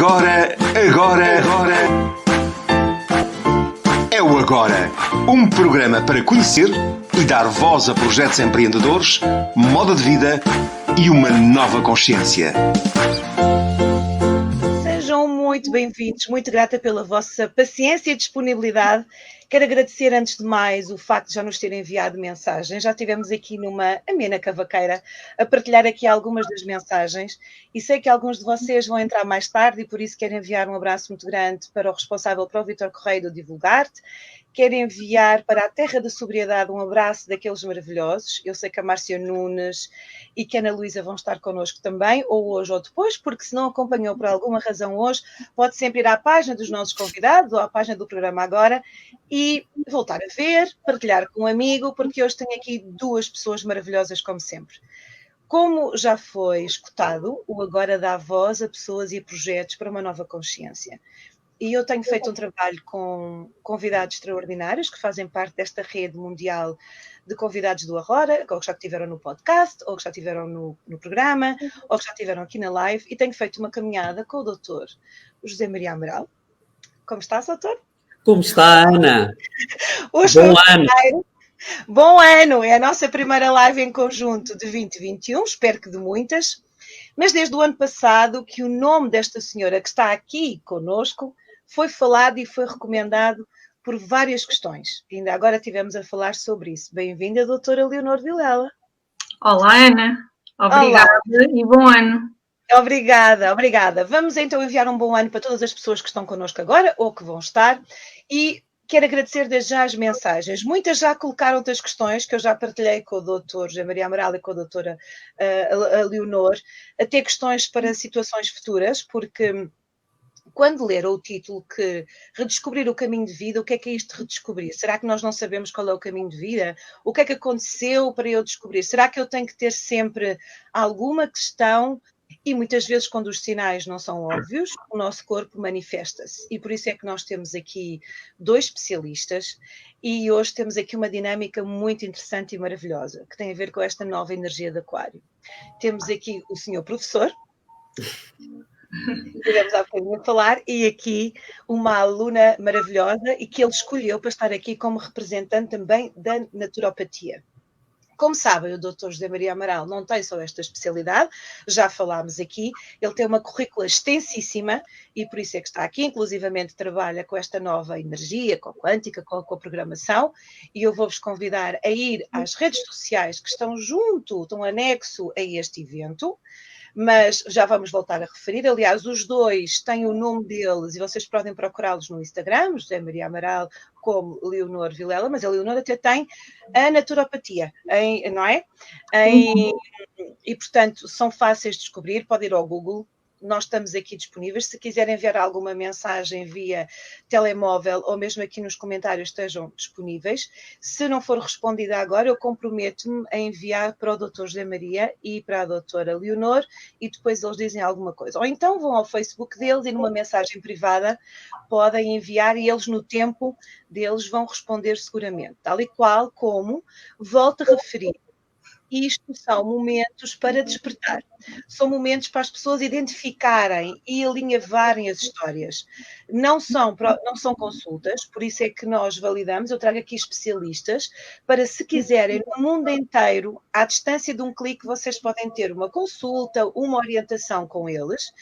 Agora é o Agora, um programa para conhecer e dar voz a projetos empreendedores, moda de vida e uma nova consciência. Sejam muito bem-vindos, muito grata pela vossa paciência e disponibilidade. Quero agradecer, antes de mais, o facto de já nos terem enviado mensagens. Já estivemos aqui numa amena cavaqueira a partilhar aqui algumas das mensagens e sei que alguns de vocês vão entrar mais tarde e por isso quero enviar um abraço muito grande para o responsável, para o Vítor Correia do Divulgar-te. Quero enviar para a Terra da Sobriedade um abraço daqueles maravilhosos. Eu sei que a Márcia Nunes e que a Ana Luísa vão estar connosco também, ou hoje ou depois, porque se não acompanhou por alguma razão hoje, pode sempre ir à página dos nossos convidados ou à página do programa Agora e voltar a ver, partilhar com um amigo, porque hoje tenho aqui duas pessoas maravilhosas, como sempre. Como já foi escutado, o Agora dá voz a pessoas e a projetos para uma nova consciência. E eu tenho feito um trabalho com convidados extraordinários que fazem parte desta rede mundial de convidados do Agora, ou que já estiveram no podcast, ou que já estiveram no programa, ou que já estiveram aqui na live, e tenho feito uma caminhada com o doutor José Maria Amaral. Como está, doutor? Como está, Ana? Hoje bom ano! Bom ano! É a nossa primeira live em conjunto de 2021, espero que de muitas. Mas desde o ano passado que o nome desta senhora que está aqui connosco foi falado e foi recomendado por várias questões. Ainda agora estivemos a falar sobre isso. Bem-vinda, doutora Leonor Vilela. Olá, Ana. Obrigada. Olá. E bom ano. Obrigada. Vamos então enviar um bom ano para todas as pessoas que estão connosco agora ou que vão estar. E quero agradecer desde já as mensagens. Muitas já colocaram outras questões que eu já partilhei com o doutor José Maria Amaral e com a doutora Leonor, até questões para situações futuras, porque quando leram o título que redescobrir o caminho de vida, o que é isto de redescobrir? Será que nós não sabemos qual é o caminho de vida? O que é que aconteceu para eu descobrir? Será que eu tenho que ter sempre alguma questão? E muitas vezes, quando os sinais não são óbvios, o nosso corpo manifesta-se. E por isso é que nós temos aqui dois especialistas e hoje temos aqui uma dinâmica muito interessante e maravilhosa, que tem a ver com esta nova energia de Aquário. Temos aqui o senhor professor, tivemos há bocadinho a falar, e aqui uma aluna maravilhosa e que ele escolheu para estar aqui como representante também da naturopatia. Como sabem, o Dr. José Maria Amaral não tem só esta especialidade, já falámos aqui, ele tem uma currícula extensíssima e por isso é que está aqui, inclusivamente trabalha com esta nova energia, com a quântica, com a programação, e eu vou-vos convidar a ir às redes sociais que estão anexo a este evento, mas já vamos voltar a referir. Aliás, os dois têm o nome deles e vocês podem procurá-los no Instagram, José Maria Amaral como Leonor Vilela, mas a Leonor até tem a naturopatia, não é? E, portanto, são fáceis de descobrir, pode ir ao Google. Nós estamos aqui disponíveis. Se quiserem enviar alguma mensagem via telemóvel ou mesmo aqui nos comentários estejam disponíveis. Se não for respondida agora, eu comprometo-me a enviar para o Dr. José Maria e para a doutora Leonor e depois eles dizem alguma coisa. Ou então vão ao Facebook deles e numa mensagem privada podem enviar e eles no tempo deles vão responder seguramente. Tal e qual como, volto a referir, isto são momentos para despertar. São momentos para as pessoas identificarem e alinhavarem as histórias. Não são consultas, por isso é que nós validamos. Eu trago aqui especialistas para, se quiserem, no mundo inteiro, à distância de um clique, vocês podem ter uma consulta, uma orientação com eles,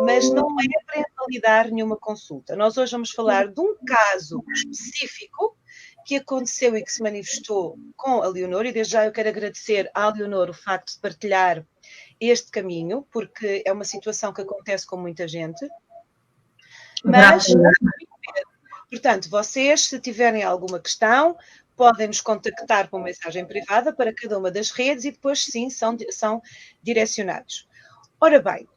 mas não é para invalidar nenhuma consulta. Nós hoje vamos falar de um caso específico que aconteceu e que se manifestou com a Leonor, e desde já eu quero agradecer à Leonor o facto de partilhar este caminho, porque é uma situação que acontece com muita gente. Mas, portanto, vocês, se tiverem alguma questão, podem nos contactar com mensagem privada para cada uma das redes e depois, sim, são direcionados. Ora bem,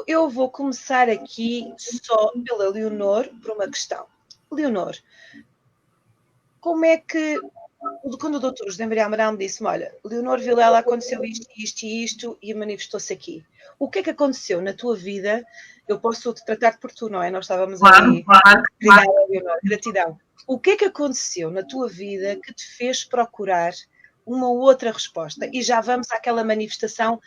eu vou começar aqui só pela Leonor por uma questão. Leonor, como é que, quando o doutor José Maria Amaral me disse, olha, Leonor Vilela, aconteceu isto e manifestou-se aqui. O que é que aconteceu na tua vida? Eu posso te tratar por tu, não é? Nós estávamos ali. Obrigada, Leonor, gratidão. O que é que aconteceu na tua vida que te fez procurar uma outra resposta? E já vamos àquela manifestação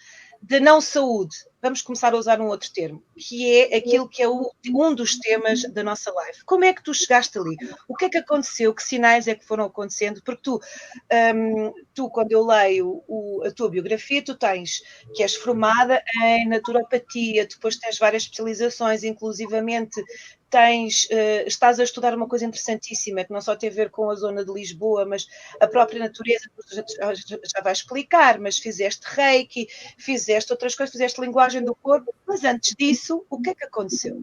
de não saúde. Vamos começar a usar um outro termo, que é aquilo que é um dos temas da nossa live. Como é que tu chegaste ali? O que é que aconteceu? Que sinais é que foram acontecendo? Porque tu quando eu leio a tua biografia, tu tens que és formada em naturopatia, depois tens várias especializações, inclusivamente estás a estudar uma coisa interessantíssima, que não só tem a ver com a zona de Lisboa, mas a própria natureza, já vais explicar, mas fizeste reiki, fizeste outras coisas, fizeste linguagem do corpo, mas antes disso, o que é que aconteceu?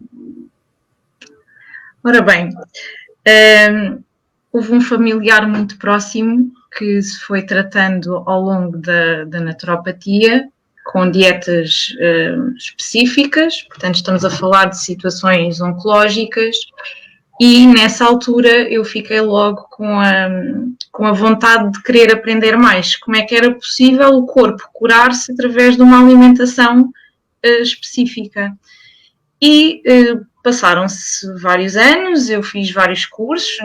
Ora bem, houve um familiar muito próximo que se foi tratando ao longo da naturopatia, com dietas específicas, portanto estamos a falar de situações oncológicas, e nessa altura eu fiquei logo com a vontade de querer aprender mais. Como é que era possível o corpo curar-se através de uma alimentação específica? E passaram-se vários anos, eu fiz vários cursos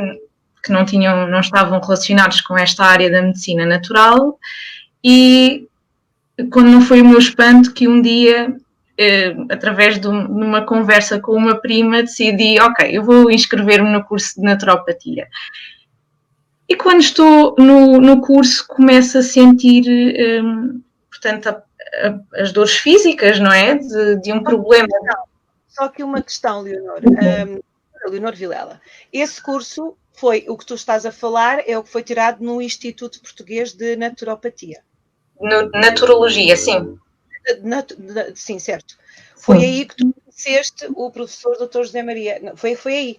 que não estavam relacionados com esta área da medicina natural, e quando não foi o meu espanto que um dia, através de uma conversa com uma prima, decidi, ok, eu vou inscrever-me no curso de naturopatia. E quando estou no curso, começo a sentir, portanto, as dores físicas, não é? De um problema. Só que uma questão, Leonor. Leonor Vilela. Esse curso foi, o que tu estás a falar, é o que foi tirado no Instituto Português de Naturopatia. Naturologia, sim. Sim, certo. Foi aí que tu conheceste o professor Dr. José Maria. Não, foi aí?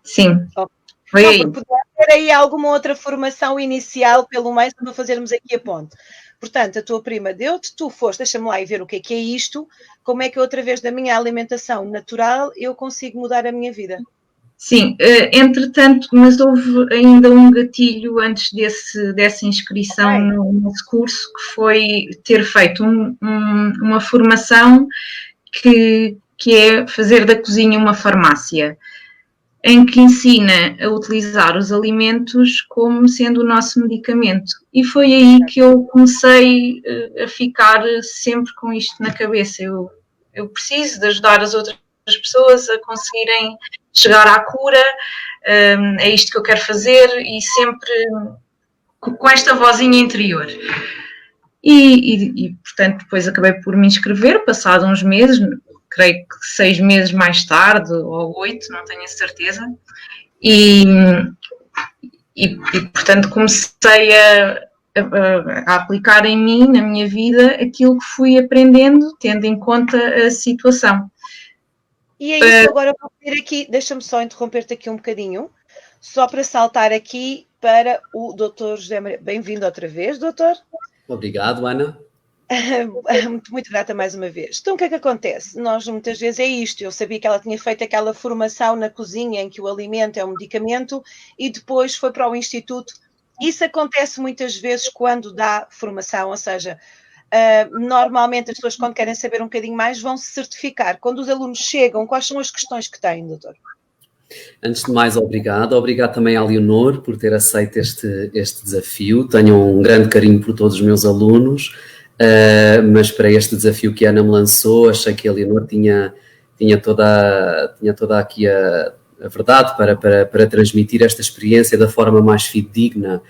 Sim. Okay. Foi não, aí. Porque podia ter aí alguma outra formação inicial pelo meio para fazermos aqui a ponte. Portanto, a tua prima deu-te, tu foste, deixa-me lá e ver o que é isto, como é que eu, através da minha alimentação natural, eu consigo mudar a minha vida. Sim, entretanto, mas houve ainda um gatilho antes dessa inscrição nesse curso, que foi ter feito uma formação que é fazer da cozinha uma farmácia, em que ensina a utilizar os alimentos como sendo o nosso medicamento. E foi aí que eu comecei a ficar sempre com isto na cabeça. Eu preciso de ajudar as outras pessoas a conseguirem chegar à cura, é isto que eu quero fazer, e sempre com esta vozinha interior. E portanto, depois acabei por me inscrever, passado uns meses, creio que 6 meses mais tarde, ou 8, não tenho a certeza, e portanto comecei a aplicar em mim, na minha vida, aquilo que fui aprendendo, tendo em conta a situação. E é isso, agora vou ter aqui, deixa-me só interromper-te aqui um bocadinho, só para saltar aqui para o Dr. José Maria. Bem-vindo outra vez, doutor. Obrigado, Ana. Muito grata mais uma vez. Então, o que é que acontece? Nós, muitas vezes, é isto. Eu sabia que ela tinha feito aquela formação na cozinha em que o alimento é um medicamento e depois foi para o instituto. Isso acontece muitas vezes quando dá formação, ou seja, normalmente as pessoas, quando querem saber um bocadinho mais, vão se certificar. Quando os alunos chegam, quais são as questões que têm, doutor? Antes de mais, obrigado. Obrigado também à Leonor por ter aceito este desafio. Tenho um grande carinho por todos os meus alunos, mas para este desafio que a Ana me lançou, achei que a Leonor tinha toda aqui a verdade para transmitir esta experiência da forma mais fidedigna.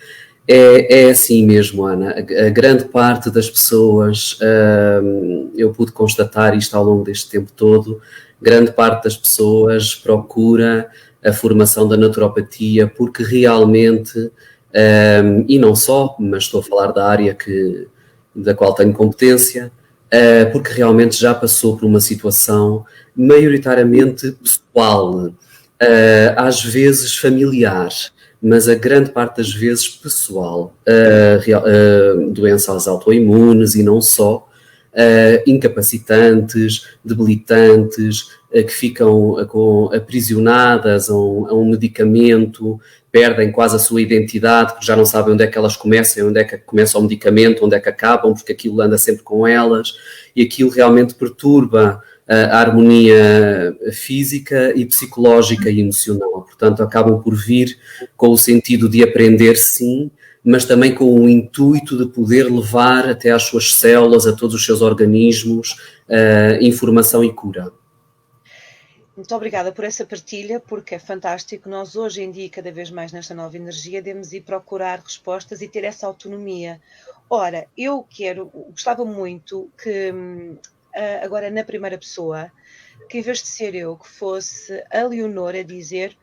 É assim mesmo, Ana. A grande parte das pessoas, eu pude constatar isto ao longo deste tempo todo, grande parte das pessoas procura a formação da naturopatia porque realmente, e não só, mas estou a falar da área da qual tenho competência, porque realmente já passou por uma situação maioritariamente pessoal, às vezes familiar, mas a grande parte das vezes pessoal, doenças autoimunes e não só, incapacitantes, debilitantes, que ficam aprisionadas a um medicamento, perdem quase a sua identidade, porque já não sabem onde é que elas começam, onde é que começa o medicamento, onde é que acabam, porque aquilo anda sempre com elas, e aquilo realmente perturba a harmonia física e psicológica e emocional. Portanto, acabam por vir com o sentido de aprender, sim, mas também com o intuito de poder levar até às suas células, a todos os seus organismos, informação e cura. Muito obrigada por essa partilha, porque é fantástico. Nós hoje em dia, cada vez mais nesta nova energia, devemos ir procurar respostas e ter essa autonomia. Ora, gostava muito que, agora na primeira pessoa, que em vez de ser eu, que fosse a Leonor a dizer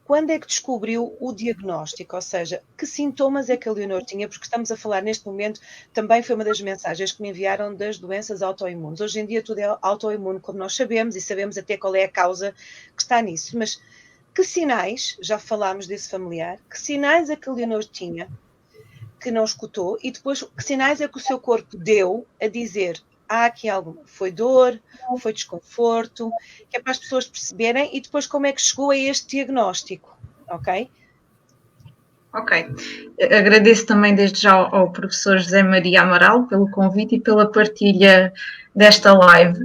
quando é que descobriu o diagnóstico, ou seja, que sintomas é que a Leonor tinha, porque estamos a falar neste momento, também foi uma das mensagens que me enviaram das doenças autoimunes. Hoje em dia tudo é autoimune, como nós sabemos, e sabemos até qual é a causa que está nisso. Mas que sinais, já falámos desse familiar, que sinais é que a Leonor tinha, que não escutou, e depois que sinais é que o seu corpo deu a dizer há aqui algo, foi dor, foi desconforto, que é para as pessoas perceberem, e depois como é que chegou a este diagnóstico, ok? Ok. Agradeço também desde já ao professor José Maria Amaral pelo convite e pela partilha desta live.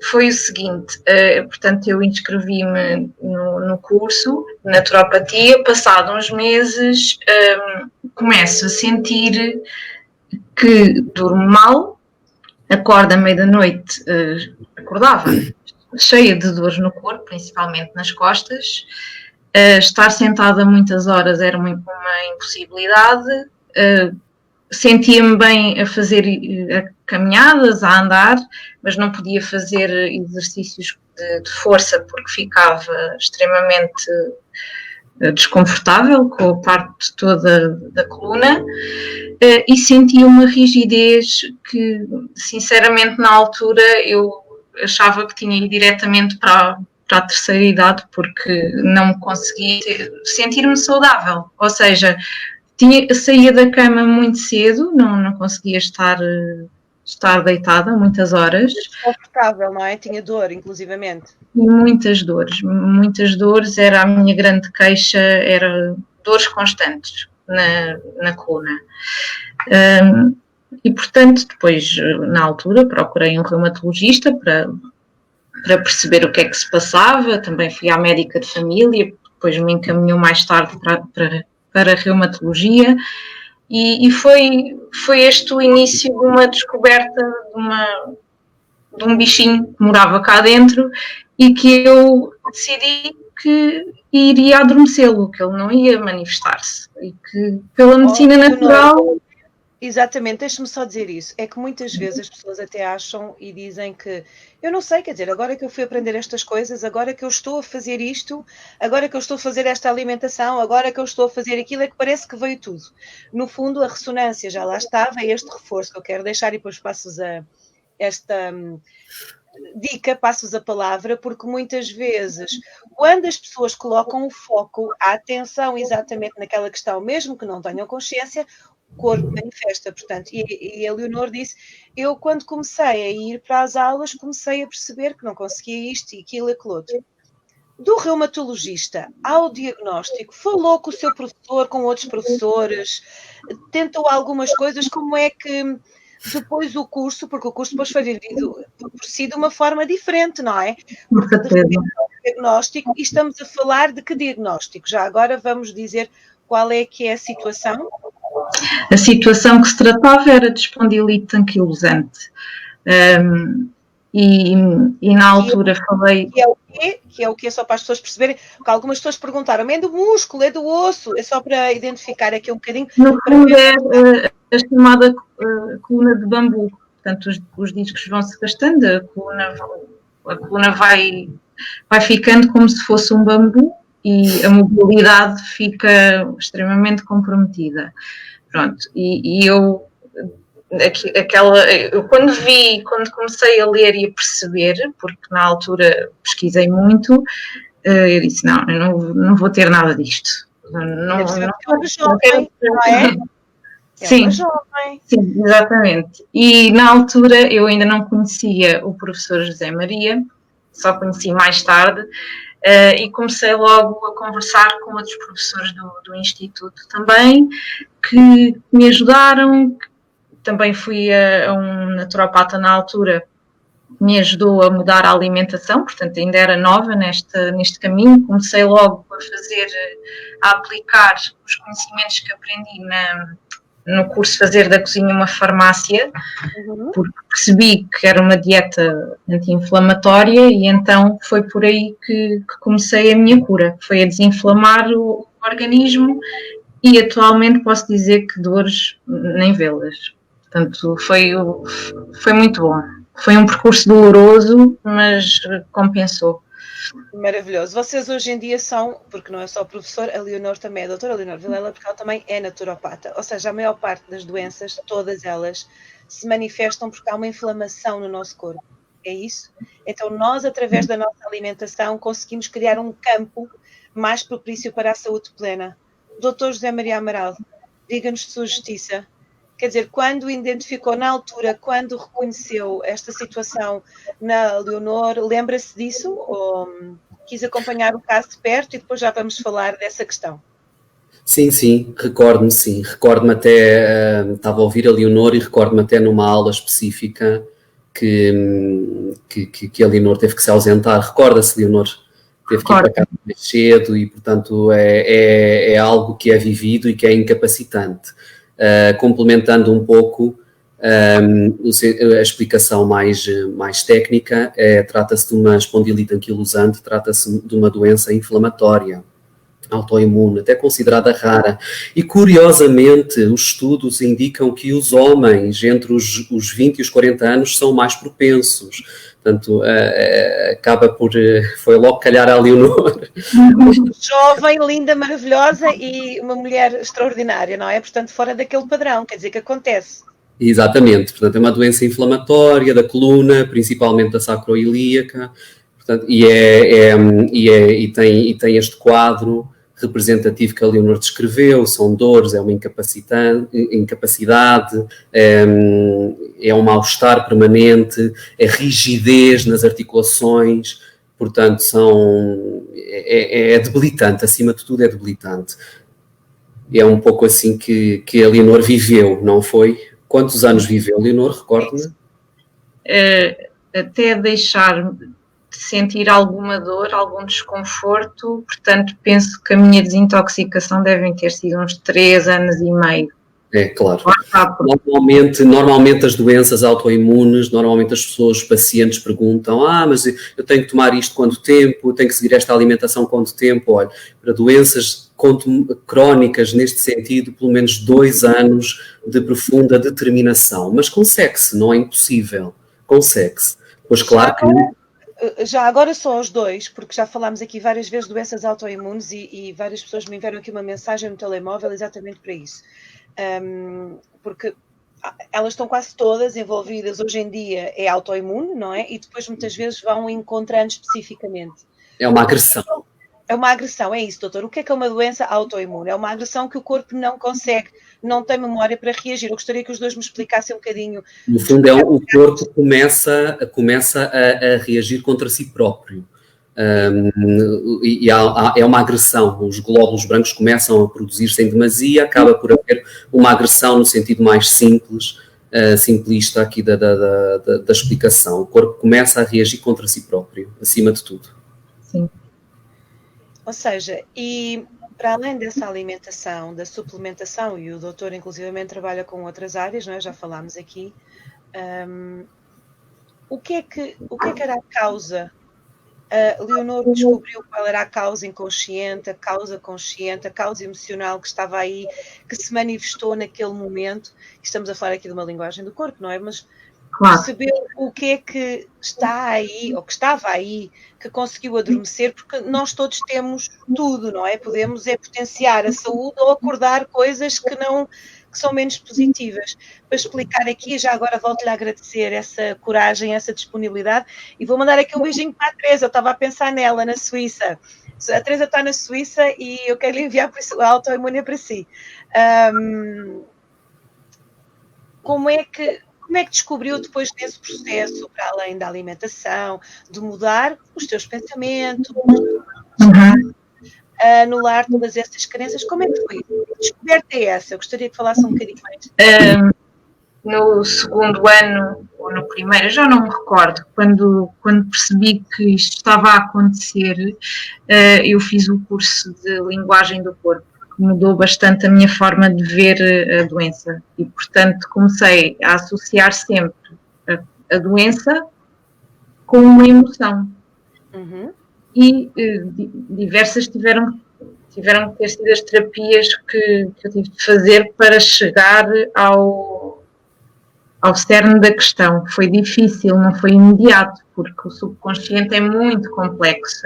Foi o seguinte, portanto, eu inscrevi-me no curso de naturopatia, passado uns meses começo a sentir que durmo mal, acordo à meia-da-noite, acordava cheia de dores no corpo, principalmente nas costas. Estar sentada muitas horas era uma impossibilidade. Sentia-me bem a fazer caminhadas, a andar, mas não podia fazer exercícios de força porque ficava extremamente desconfortável com a parte toda da coluna, e sentia uma rigidez que, sinceramente, na altura eu achava que tinha ido diretamente para a terceira idade, porque não conseguia sentir-me saudável, ou seja, saía da cama muito cedo, não conseguia estar deitada muitas horas. Desconfortável, não é? Tinha dor, inclusivamente. E muitas dores, era a minha grande queixa, era dores constantes na coluna. E, portanto, depois, na altura, procurei um reumatologista para perceber o que é que se passava, também fui à médica de família, depois me encaminhou mais tarde para a reumatologia, e foi este o início de uma descoberta de um bichinho que morava cá dentro e que eu decidi que iria adormecê-lo, que ele não ia manifestar-se, e que pela medicina natural... Exatamente, deixe-me só dizer isso, é que muitas vezes as pessoas até acham e dizem que, eu não sei, quer dizer, agora que eu fui aprender estas coisas, agora que eu estou a fazer isto, agora que eu estou a fazer esta alimentação, agora que eu estou a fazer aquilo, é que parece que veio tudo. No fundo, a ressonância já lá estava, é este reforço que eu quero deixar, e depois passo-vos esta dica, passo-vos a palavra, porque muitas vezes, quando as pessoas colocam o foco, a atenção exatamente naquela questão, mesmo que não tenham consciência, o corpo manifesta, portanto, e a Leonor disse, eu quando comecei a ir para as aulas, comecei a perceber que não conseguia isto e aquilo e aquilo outro. Do reumatologista ao diagnóstico, falou com o seu professor, com outros professores, tentou algumas coisas, como é que depois o curso, porque o curso depois foi vivido por si de uma forma diferente, não é? Porque de repente o diagnóstico, e estamos a falar de que diagnóstico? Já agora vamos dizer qual é que é a situação? A situação que se tratava era de espondilite anquilosante. E na altura falei... Que é o quê? Só para as pessoas perceberem, porque algumas pessoas perguntaram, é do músculo, é do osso, é só para identificar aqui um bocadinho. No fundo é a chamada coluna de bambu, portanto os discos vão-se gastando, a coluna vai ficando como se fosse um bambu e a mobilidade fica extremamente comprometida. Pronto, e eu quando comecei a ler e a perceber, porque na altura pesquisei muito, eu disse, eu não vou ter nada disto. Não jovem, não é? Sim, sim, exatamente. E na altura eu ainda não conhecia o professor José Maria, só conheci mais tarde, e comecei logo a conversar com outros professores do Instituto também, que me ajudaram. Também fui a um naturopata na altura me ajudou a mudar a alimentação, portanto ainda era nova neste caminho, comecei logo a aplicar os conhecimentos que aprendi no curso Fazer da Cozinha uma Farmácia, porque percebi que era uma dieta anti-inflamatória e então foi por aí que comecei a minha cura, foi a desinflamar o organismo e atualmente posso dizer que dores nem vê-las. Portanto, foi muito bom. Foi um percurso doloroso, mas compensou. Maravilhoso. Vocês hoje em dia são, porque não é só professor, a Leonor também é a doutora Leonor Vilela, porque ela também é naturopata. Ou seja, a maior parte das doenças, todas elas, se manifestam porque há uma inflamação no nosso corpo. É isso? Então nós, através da nossa alimentação, conseguimos criar um campo mais propício para a saúde plena. Doutor José Maria Amaral, diga-nos de sua justiça. Quer dizer, quando identificou na altura, quando reconheceu esta situação na Leonor, lembra-se disso? Ou quis acompanhar o caso de perto e depois já vamos falar dessa questão? Sim, recordo-me, sim. Recordo-me até, estava a ouvir a Leonor e recordo-me até numa aula específica que a Leonor teve que se ausentar. Recorda-se, Leonor? Teve que ir para casa mais cedo e, portanto, é algo que é vivido e que é incapacitante. Complementando um pouco a explicação mais técnica, trata-se de uma espondilite anquilosante, trata-se de uma doença inflamatória, autoimune, até considerada rara. E, curiosamente, os estudos indicam que os homens entre os 20 e os 40 anos são mais propensos. Portanto, acaba por... Foi logo calhar a Leonor. Jovem, linda, maravilhosa e uma mulher extraordinária, não é? Portanto, fora daquele padrão, quer dizer que acontece. Exatamente. Portanto, é uma doença inflamatória da coluna, principalmente da sacroiliaca. Portanto, e tem este quadro representativo que a Leonor descreveu, são dores, é uma incapacidade, é um mal-estar permanente, é rigidez nas articulações, portanto é debilitante, acima de tudo é debilitante. É um pouco assim que a Leonor viveu, não foi? Quantos anos viveu, Leonor, recordo-me? Até deixar de sentir alguma dor, algum desconforto, portanto penso que a minha desintoxicação devem ter sido uns 3 anos e meio. É, claro. Normalmente as doenças autoimunes, normalmente as pessoas, os pacientes perguntam, mas eu tenho que tomar isto quanto tempo, eu tenho que seguir esta alimentação quanto tempo? Olha, para doenças crónicas neste sentido, pelo menos 2 anos de profunda determinação, mas consegue-se, não é impossível, consegue-se. Pois claro que... Já agora só aos dois, porque já falámos aqui várias vezes de doenças autoimunes e várias pessoas me enviaram aqui uma mensagem no telemóvel exatamente para isso. Porque elas estão quase todas envolvidas, hoje em dia é autoimune, não é? E depois muitas vezes vão encontrando especificamente. É uma agressão. É uma agressão, é isso, doutor. O que é uma doença autoimune? É uma agressão que o corpo não consegue, não tem memória para reagir. Eu gostaria que os dois me explicassem um bocadinho. No fundo, o corpo começa a reagir contra si próprio. É uma agressão. Os glóbulos brancos começam a produzir-se em demasia, acaba por haver uma agressão no sentido mais simples, simplista aqui da explicação. O corpo começa a reagir contra si próprio, acima de tudo. Sim. Ou seja, e para além dessa alimentação, da suplementação, e o doutor inclusivamente trabalha com outras áreas, não é? Já falámos aqui, o que é que era a causa? Leonor descobriu qual era a causa inconsciente, a causa consciente, a causa emocional que estava aí, que se manifestou naquele momento. Estamos a falar aqui de uma linguagem do corpo, não é? Mas perceber o que é que está aí, ou que estava aí, que conseguiu adormecer, porque nós todos temos tudo, não é? Podemos potenciar a saúde ou acordar coisas que são menos positivas. Para explicar aqui, já agora volto-lhe a agradecer essa coragem, essa disponibilidade, e vou mandar aqui um beijinho para a Teresa. Eu estava a pensar nela, na Suíça. A Teresa está na Suíça e eu quero lhe enviar a autoimune para si. Como é que descobriu depois desse processo, para além da alimentação, de mudar os teus pensamentos, anular todas essas crenças? Como é que foi? Que descoberta é essa? Eu gostaria que falasse um bocadinho mais. No segundo ano ou no primeiro, já não me recordo, quando percebi que isto estava a acontecer, eu fiz o curso de linguagem do corpo, que mudou bastante a minha forma de ver a doença e, portanto, comecei a associar sempre a doença com uma emoção. Uhum. E diversas tiveram que ter sido as terapias que eu tive de fazer para chegar ao cerne da questão. Foi difícil, não foi imediato, porque o subconsciente é muito complexo.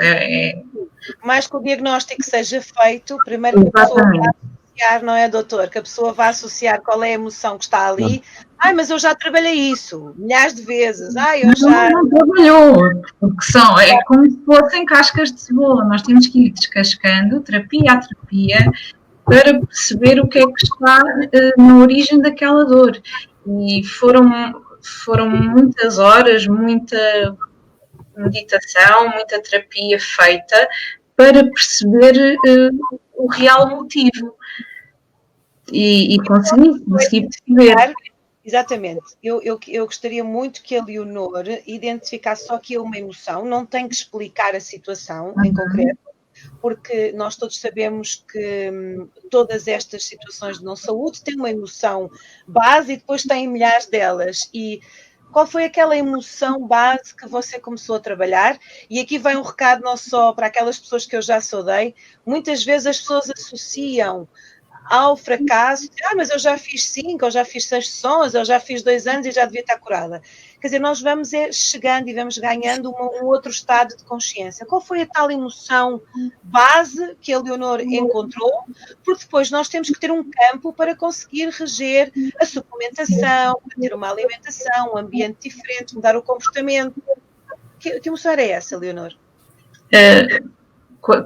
Mais que o diagnóstico seja feito, primeiro que a pessoa vá associar, não é, doutor? Que a pessoa vá associar qual é a emoção que está ali. Ai, mas eu já trabalhei isso milhares de vezes. Ai, eu já... Não trabalhou, porque é como se fossem cascas de cebola. Nós temos que ir descascando, terapia a terapia, para perceber o que é que está na origem daquela dor. E foram muitas horas, muita meditação, muita terapia feita para perceber o real motivo. E consegui perceber. Exatamente. Eu gostaria muito que a Leonor identificasse só que é uma emoção, não tem que explicar a situação em concreto, porque nós todos sabemos que todas estas situações de não saúde têm uma emoção base e depois têm milhares delas. E qual foi aquela emoção base que você começou a trabalhar? E aqui vem um recado não só para aquelas pessoas que eu já saudei, muitas vezes as pessoas associam ao fracasso, mas eu já fiz 5, eu já fiz 6 sessões, eu já fiz 2 anos e já devia estar curada. Quer dizer, nós vamos chegando e vamos ganhando um outro estado de consciência. Qual foi a tal emoção base que a Leonor encontrou? Porque depois nós temos que ter um campo para conseguir reger a suplementação, ter uma alimentação, um ambiente diferente, mudar o comportamento. Que emoção era essa, Leonor?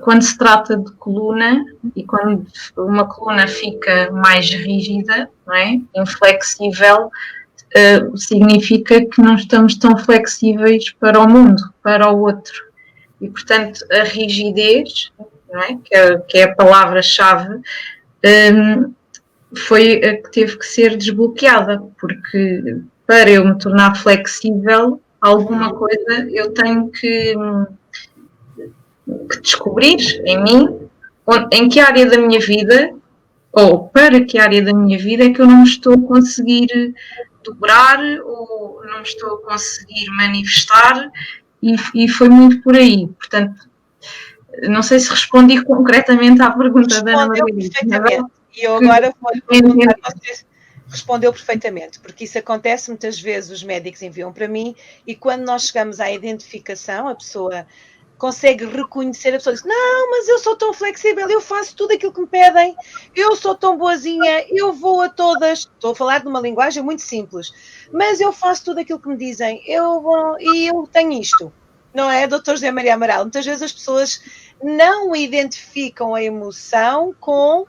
Quando se trata de coluna e quando uma coluna fica mais rígida, não é? Inflexível, significa que não estamos tão flexíveis para o mundo, para o outro. E, portanto, a rigidez, não é? Que é a palavra-chave, foi a que teve que ser desbloqueada, porque para eu me tornar flexível, alguma coisa eu tenho que descobrir em mim em que área da minha vida ou para que área da minha vida é que eu não me estou a conseguir dobrar ou não me estou a conseguir manifestar e foi muito por aí. Portanto, não sei se respondi concretamente à pergunta da Ana Margarida. Perfeitamente. E eu agora vou-lhe perguntar a vocês. Respondeu perfeitamente, porque isso acontece muitas vezes, os médicos enviam para mim e quando nós chegamos à identificação, a pessoa consegue reconhecer, a pessoa diz, não, mas eu sou tão flexível, eu faço tudo aquilo que me pedem, eu sou tão boazinha, eu vou a todas, estou a falar de uma linguagem muito simples, mas eu faço tudo aquilo que me dizem, e eu tenho isto, não é, Dr. José Maria Amaral? Muitas vezes as pessoas não identificam a emoção com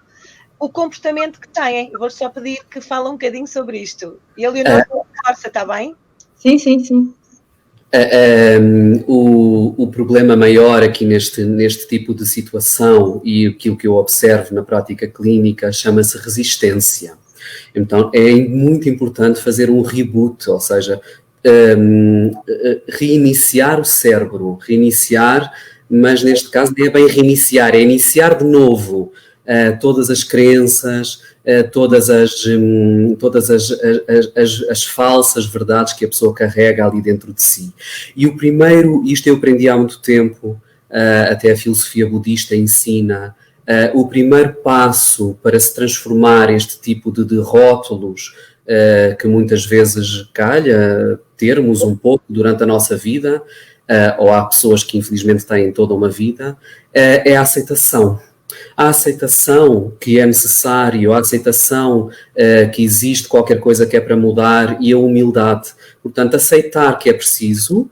o comportamento que têm. Eu vou só pedir que fale um bocadinho sobre isto. E a Leonor, força, está bem? Sim. O problema maior aqui neste tipo de situação e aquilo que eu observo na prática clínica chama-se resistência. Então é muito importante fazer um reboot, ou seja, reiniciar o cérebro, mas neste caso não é bem reiniciar, é iniciar de novo todas as crenças, todas as falsas verdades que a pessoa carrega ali dentro de si. E o primeiro, isto eu aprendi há muito tempo, até a filosofia budista ensina, o primeiro passo para se transformar este tipo de rótulos que muitas vezes calha termos um pouco durante a nossa vida, ou há pessoas que infelizmente têm toda uma vida, é a aceitação. A aceitação que é necessário, a aceitação que existe qualquer coisa que é para mudar e a humildade. Portanto, aceitar que é preciso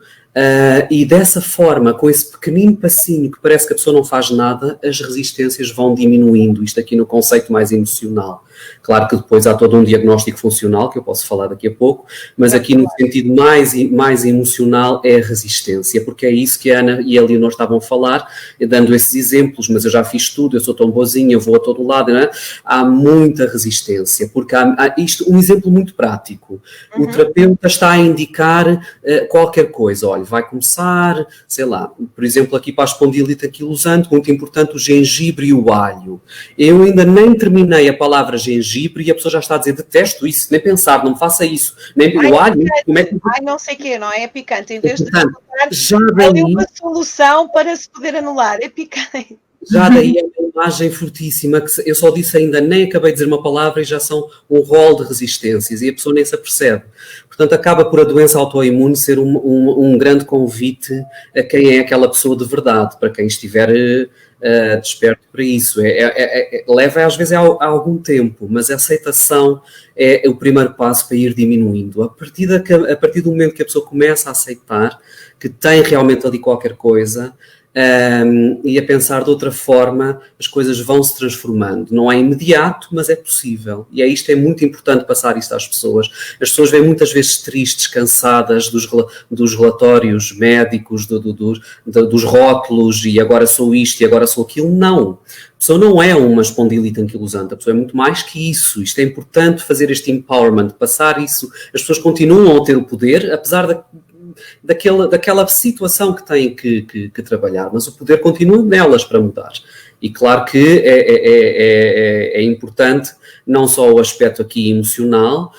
e dessa forma, com esse pequenino passinho que parece que a pessoa não faz nada, as resistências vão diminuindo. Isto aqui no conceito mais emocional. Claro que depois há todo um diagnóstico funcional, que eu posso falar daqui a pouco, mas aqui no sentido mais emocional é a resistência, porque é isso que a Ana e a Leonor estavam a falar, dando esses exemplos, mas eu já fiz tudo, eu sou tão boazinha, eu vou a todo lado, não é? Há muita resistência, porque há isto, um exemplo muito prático, o terapeuta está a indicar qualquer coisa, olha, vai começar, sei lá, por exemplo, aqui para a espondilite anquilosante, muito importante o gengibre e o alho. Eu ainda nem terminei a palavra gengibre e a pessoa já está a dizer, detesto isso, nem pensar, não faça isso, nem o alho, como é que... Ai, não sei o quê, não é? É picante, em vez de já ali uma solução para se poder anular, é picante. Já daí é uma imagem fortíssima, que eu só disse ainda, nem acabei de dizer uma palavra e já são um rol de resistências e a pessoa nem se apercebe. Portanto, acaba por a doença autoimune ser um grande convite a quem é aquela pessoa de verdade, para quem estiver desperto para isso. Leva às vezes a algum tempo, mas a aceitação é o primeiro passo para ir diminuindo. A partir do momento que a pessoa começa a aceitar que tem realmente ali qualquer coisa, e a pensar de outra forma, as coisas vão se transformando. Não é imediato, mas é possível. E isto é muito importante passar isto às pessoas. As pessoas vêm muitas vezes tristes, cansadas dos relatórios médicos, dos rótulos, e agora sou isto e agora sou aquilo. Não. A pessoa não é uma espondilite anquilosante, a pessoa é muito mais que isso. Isto é importante fazer este empowerment, passar isso. As pessoas continuam a ter o poder, apesar daquela situação que têm que trabalhar, mas o poder continua nelas para mudar. E claro que é importante não só o aspecto aqui emocional,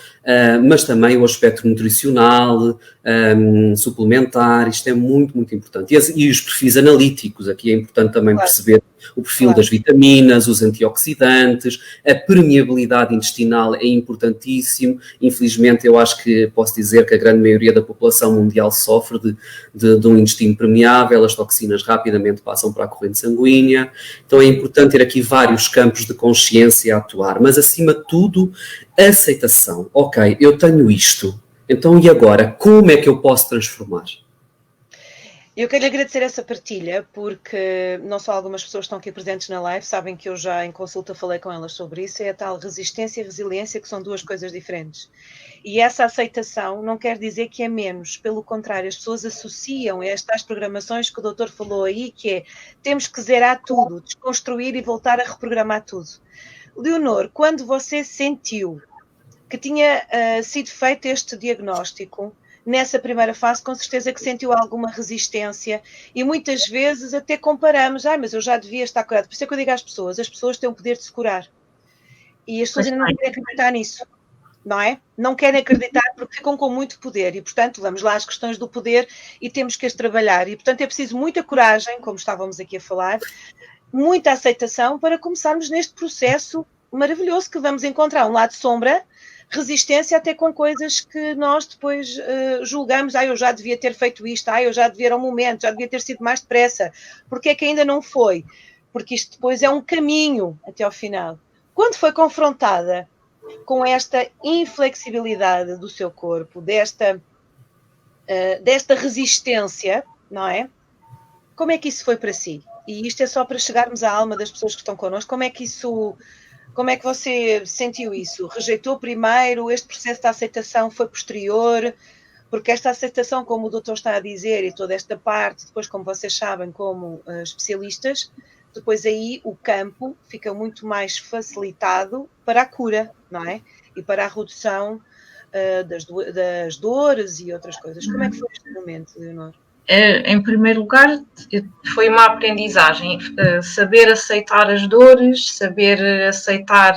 mas também o aspecto nutricional, suplementar, isto é muito, muito importante. E os perfis analíticos, aqui é importante também perceber o perfil das vitaminas, os antioxidantes, a permeabilidade intestinal é importantíssimo. Infelizmente, eu acho que posso dizer que a grande maioria da população mundial sofre de um intestino permeável, as toxinas rapidamente passam para a corrente sanguínea, então é importante ter aqui vários campos de consciência a atuar, mas acima de tudo, aceitação. Ok, eu tenho isto, então e agora? Como é que eu posso transformar? Eu quero lhe agradecer essa partilha, porque não só algumas pessoas que estão aqui presentes na live sabem que eu já em consulta falei com elas sobre isso, é a tal resistência e resiliência, que são duas coisas diferentes. E essa aceitação não quer dizer que é menos, pelo contrário, as pessoas associam estas programações que o doutor falou aí, que é, temos que zerar tudo, desconstruir e voltar a reprogramar tudo. Leonor, quando você sentiu que tinha sido feito este diagnóstico, nessa primeira fase, com certeza que sentiu alguma resistência e muitas vezes até comparamos, mas eu já devia estar curada. Por isso é que eu digo às pessoas têm o poder de se curar. E as pessoas ainda não querem acreditar nisso, não é? Não querem acreditar porque ficam com muito poder e, portanto, vamos lá às questões do poder e temos que as trabalhar. E, portanto, é preciso muita coragem, como estávamos aqui a falar, muita aceitação para começarmos neste processo maravilhoso que vamos encontrar um lado sombra, resistência até com coisas que nós depois julgamos, eu já devia ter feito isto, eu já devia, era um momento, já devia ter sido mais depressa, porque é que ainda não foi? Porque isto depois é um caminho até ao final. Quando foi confrontada com esta inflexibilidade do seu corpo, desta resistência, não é? Como é que isso foi para si? E isto é só para chegarmos à alma das pessoas que estão connosco. Como é que você sentiu isso? Rejeitou primeiro? Este processo de aceitação foi posterior? Porque esta aceitação, como o doutor está a dizer, e toda esta parte, depois, como vocês sabem, como especialistas, depois aí o campo fica muito mais facilitado para a cura, não é? E para a redução das dores e outras coisas. Como é que foi este momento, Leonor? Em primeiro lugar, foi uma aprendizagem, saber aceitar as dores, saber aceitar,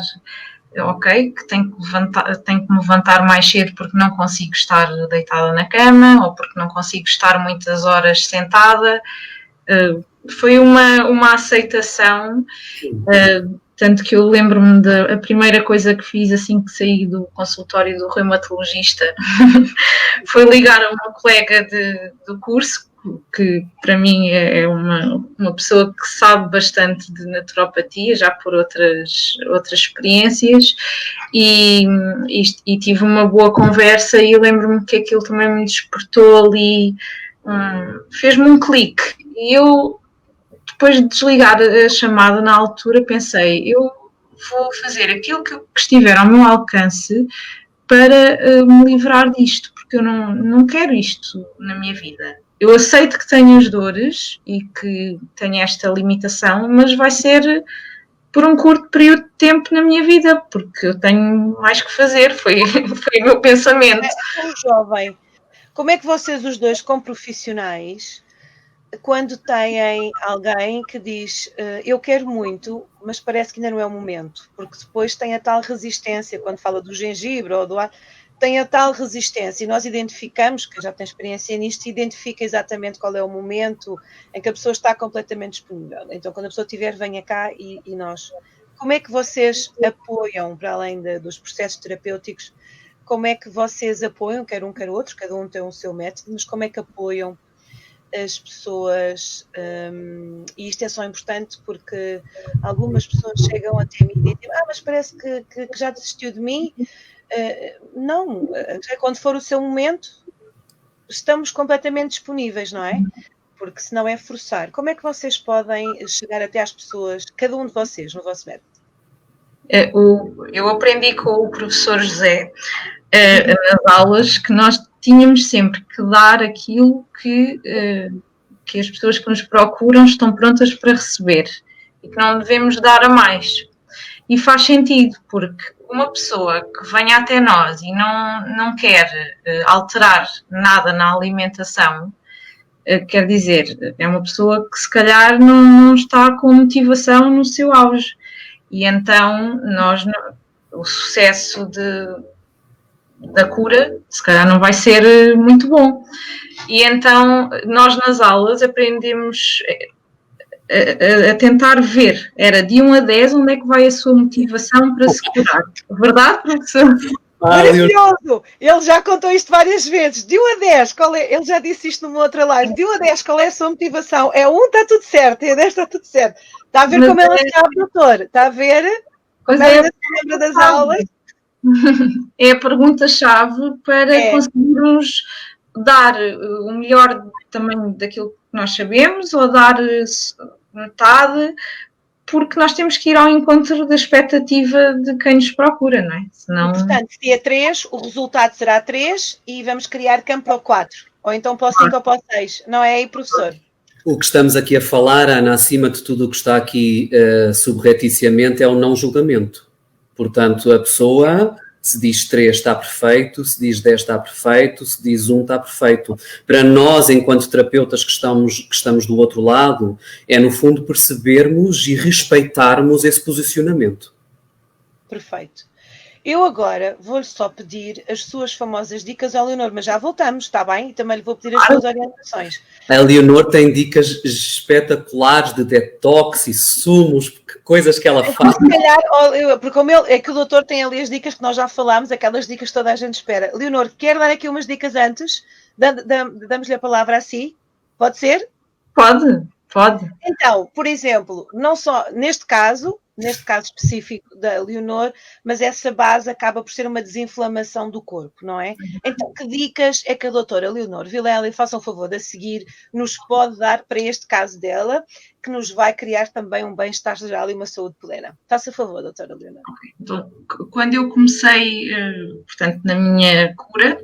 ok, que tenho que me levantar mais cedo porque não consigo estar deitada na cama ou porque não consigo estar muitas horas sentada. Foi uma aceitação, tanto que eu lembro-me da primeira coisa que fiz assim que saí do consultório do reumatologista foi ligar a uma colega do curso, que para mim é uma pessoa que sabe bastante de naturopatia, já por outras experiências, e tive uma boa conversa e eu lembro-me que aquilo também me despertou ali, fez-me um clique, e eu, depois de desligar a chamada na altura, pensei, eu vou fazer aquilo que estiver ao meu alcance para me livrar disto, porque eu não quero isto na minha vida. Eu aceito que tenho as dores e que tenho esta limitação, mas vai ser por um curto período de tempo na minha vida, porque eu tenho mais que fazer, foi o meu pensamento. Como jovem, como é que vocês os dois, como profissionais, quando têm alguém que diz eu quero muito, mas parece que ainda não é o momento, porque depois tem a tal resistência, quando fala do gengibre ou do ar, tem a tal resistência e nós identificamos, que já tem experiência nisto, identifica exatamente qual é o momento em que a pessoa está completamente disponível. Então, quando a pessoa tiver, venha cá e nós... Como é que vocês apoiam, para além dos processos terapêuticos, como é que vocês apoiam, quer um, quer outro, cada um tem o seu método, mas como é que apoiam as pessoas, e isto é só importante porque algumas pessoas chegam até mim e dizem, mas parece que já desistiu de mim. Não, quando for o seu momento, estamos completamente disponíveis, não é? Porque senão é forçar. Como é que vocês podem chegar até às pessoas, cada um de vocês, no vosso método? Eu aprendi com o professor José nas aulas que nós tínhamos sempre que dar aquilo que as pessoas que nos procuram estão prontas para receber e que não devemos dar a mais. E faz sentido, porque uma pessoa que venha até nós e não quer alterar nada na alimentação, quer dizer, é uma pessoa que se calhar não está com motivação no seu auge. E então o sucesso da cura, se calhar não vai ser muito bom. E então nós nas aulas aprendemos a tentar ver, era de 1 a 10, onde é que vai a sua motivação para se curar. Verdade, professor? Maravilhoso! Ele já contou isto várias vezes. De 1 a 10, qual é? Ele já disse isto numa outra live. De 1 a 10, qual é a sua motivação? É 1, está tudo certo. É 10, está tudo certo. Está a ver como ela sabe, doutor? Está a ver? Como ela se lembra das aulas? É a pergunta-chave para conseguirmos dar o melhor tamanho daquilo que nós sabemos ou dar metade, porque nós temos que ir ao encontro da expectativa de quem nos procura, não é? Senão... Portanto, dia 3, o resultado será 3 e vamos criar campo para o 4. Ou então para o 5 ou para o 6. Não é aí, professor? O que estamos aqui a falar, Ana, acima de tudo o que está aqui subrepticiamente é o não julgamento. Portanto, a pessoa, se diz 3 está perfeito, se diz 10 está perfeito, se diz 1 está perfeito. Para nós, enquanto terapeutas que estamos do outro lado, é no fundo percebermos e respeitarmos esse posicionamento. Perfeito. Eu agora vou-lhe só pedir as suas famosas dicas ao Leonor, mas já voltamos, está bem? E também lhe vou pedir as suas orientações. A Leonor tem dicas espetaculares de detox e sumos, coisas que ela faz. Se calhar, porque como é que o doutor tem ali as dicas que nós já falámos, aquelas dicas que toda a gente espera. Leonor, quer dar aqui umas dicas antes? Damos-lhe a palavra a si? Pode ser? Pode. Então, por exemplo, não só neste caso específico da Leonor, mas essa base acaba por ser uma desinflamação do corpo, não é? Então, que dicas é que a doutora Leonor Vilela, e façam o favor de a seguir, nos pode dar para este caso dela, que nos vai criar também um bem-estar geral e uma saúde plena? Faça a favor, doutora Leonor. Então, quando eu comecei, portanto, na minha cura,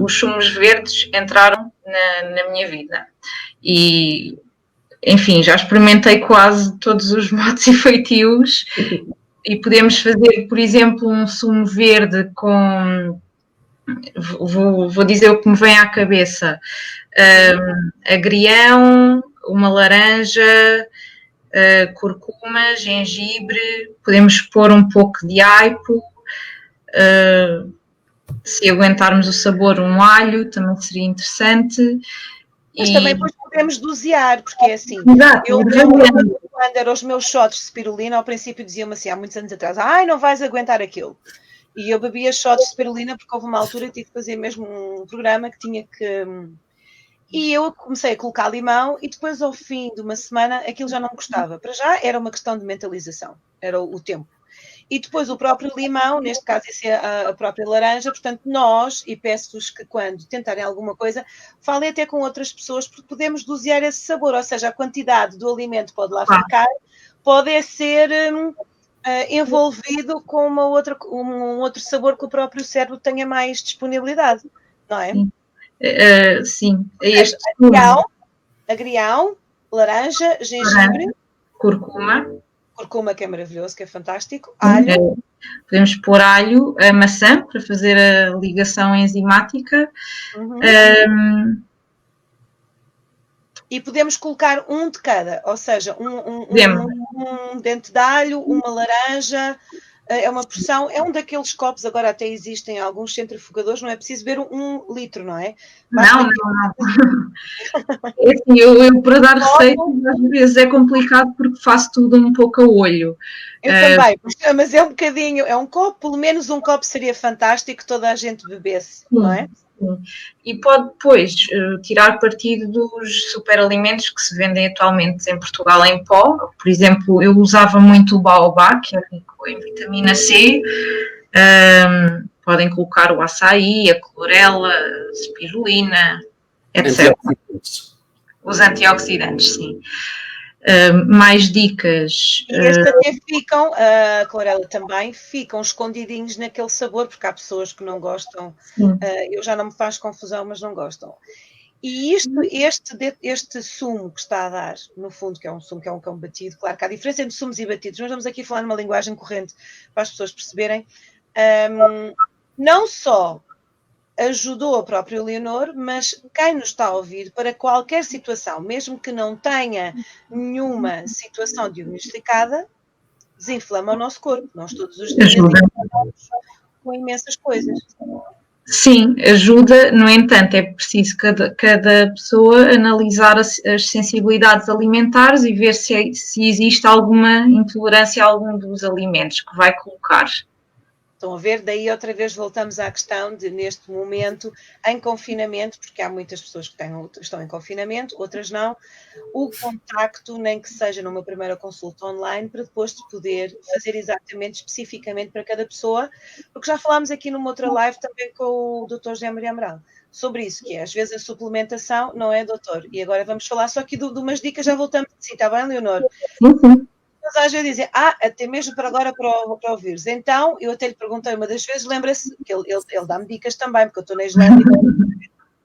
os sumos verdes entraram na minha vida. E... enfim, já experimentei quase todos os modos e feitios e podemos fazer, por exemplo, um sumo verde com, vou dizer o que me vem à cabeça, agrião, uma laranja, curcuma, gengibre, podemos pôr um pouco de aipo, se aguentarmos o sabor, um alho, também seria interessante. Mas também depois podemos dosear, porque é assim, eu quando eram os meus shots de spirulina, ao princípio diziam-me assim, há muitos anos atrás, não vais aguentar aquilo. E eu bebia shots de spirulina porque houve uma altura que tive que fazer mesmo um programa que tinha que... E eu comecei a colocar limão e depois ao fim de uma semana aquilo já não me gostava. Para já era uma questão de mentalização, era o tempo. E depois o próprio limão, neste caso isso é a própria laranja, portanto nós, e peço-vos que quando tentarem alguma coisa, falem até com outras pessoas, porque podemos dosear esse sabor, ou seja, a quantidade do alimento pode lá ficar, pode ser envolvido com um outro sabor que o próprio cérebro tenha mais disponibilidade, não é? Sim. Este agrião, laranja, gengibre, curcuma, que é maravilhoso, que é fantástico, alho. Podemos pôr alho, a maçã, para fazer a ligação enzimática. E podemos colocar um de cada, ou seja, um dente de alho, uma laranja, é uma porção, é um daqueles copos, agora até existem alguns centrifugadores, não é preciso beber 1 litro, não é? Não. Eu para dar receitas às vezes é complicado porque faço tudo um pouco a olho. Eu também, mas é um bocadinho, é um copo, pelo menos um copo seria fantástico que toda a gente bebesse, não é? Sim. E pode depois tirar partido dos superalimentos que se vendem atualmente em Portugal em pó. Por exemplo, eu usava muito o baobá, que é rico em vitamina C. Podem colocar o açaí, a clorela, a espirulina, etc. Os antioxidantes, sim. Mais dicas. E estes até ficam, a clorela também, ficam escondidinhos naquele sabor, porque há pessoas que não gostam. Eu já não me faz confusão, mas não gostam. E este sumo que está a dar, no fundo, que é um sumo, que é um batido, claro que há diferença entre sumos e batidos, nós vamos aqui falar numa linguagem corrente para as pessoas perceberem. Não só ajudou a própria Leonor, mas quem nos está a ouvir, para qualquer situação, mesmo que não tenha nenhuma situação diagnosticada, desinflama o nosso corpo. Nós todos os dias inflamamos com imensas coisas. Sim, ajuda, no entanto, é preciso cada pessoa analisar as sensibilidades alimentares e ver se existe alguma intolerância a algum dos alimentos que vai colocar. Estão a ver? Daí outra vez voltamos à questão de, neste momento, em confinamento, porque há muitas pessoas que estão em confinamento, outras não, o contacto, nem que seja numa primeira consulta online, para depois de poder fazer exatamente, especificamente para cada pessoa, porque já falámos aqui numa outra live também com o Dr. José Maria Amaral, sobre isso, que é, às vezes, a suplementação, não é, doutor? E agora vamos falar só aqui de umas dicas, já voltamos de si, está bem, Leonor? Sim. Mas às vezes dizem, até mesmo para agora para ouvires. Então, eu até lhe perguntei uma das vezes, lembra-se que ele dá-me dicas também, porque eu estou na Islândia,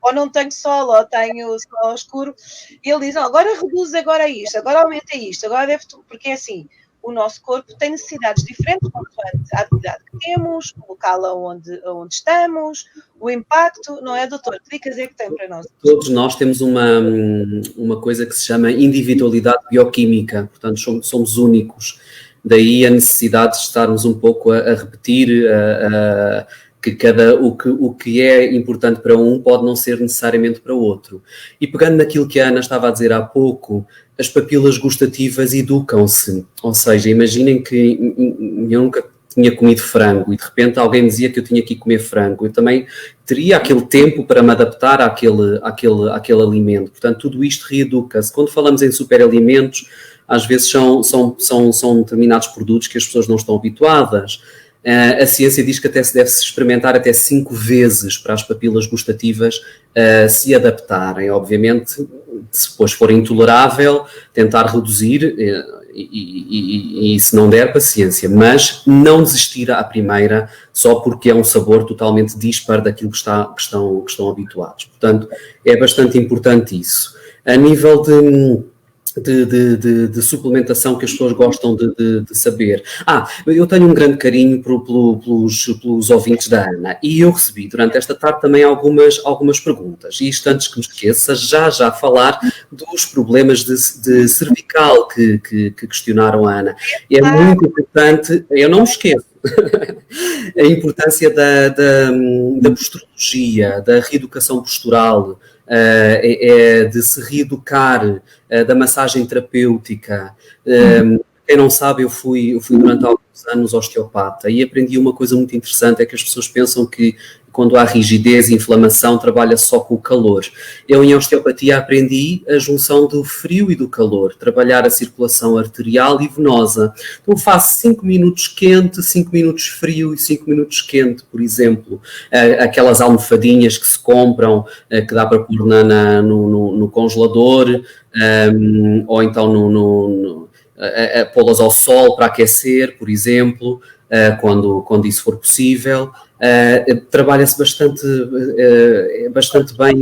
ou não tenho sol, ou tenho sol escuro, e ele diz, agora reduz agora isto, agora aumenta isto, agora deve... Porque é assim, o nosso corpo tem necessidades diferentes consoante a atividade que temos, o local onde estamos, o impacto, não é, doutor? Que dicas é que tem para nós? Todos nós temos uma coisa que se chama individualidade bioquímica, portanto somos únicos, daí a necessidade de estarmos um pouco a repetir que o que é importante para um pode não ser necessariamente para o outro. E pegando naquilo que a Ana estava a dizer há pouco, as papilas gustativas educam-se, ou seja, imaginem que eu nunca tinha comido frango e de repente alguém me dizia que eu tinha que ir comer frango, eu também teria aquele tempo para me adaptar àquele alimento, portanto tudo isto reeduca-se. Quando falamos em superalimentos, às vezes são determinados produtos que as pessoas não estão habituadas. A ciência diz que até se deve experimentar até 5 vezes para as papilas gustativas se adaptarem. Obviamente, se depois for intolerável, tentar reduzir e se não der, paciência. Mas não desistir à primeira só porque é um sabor totalmente dispar daquilo que estão habituados. Portanto, é bastante importante isso. A nível de suplementação que as pessoas gostam de saber. Eu tenho um grande carinho pelos ouvintes da Ana e eu recebi durante esta tarde também algumas perguntas. E isto antes que me esqueça, já falar dos problemas de cervical que questionaram a Ana. É muito importante, eu não me esqueço, a importância da posturologia, da reeducação postural, de se reeducar, da massagem terapêutica. Quem não sabe, eu fui durante alguns anos osteopata e aprendi uma coisa muito interessante, é que as pessoas pensam que quando há rigidez e inflamação trabalha só com o calor. Eu em osteopatia aprendi a junção do frio e do calor, trabalhar a circulação arterial e venosa. Então faço 5 minutos quente, 5 minutos frio e 5 minutos quente, por exemplo. Aquelas almofadinhas que se compram, que dá para pôr no congelador, ou então pô-las ao sol para aquecer, por exemplo, quando isso for possível. Trabalha-se bastante bem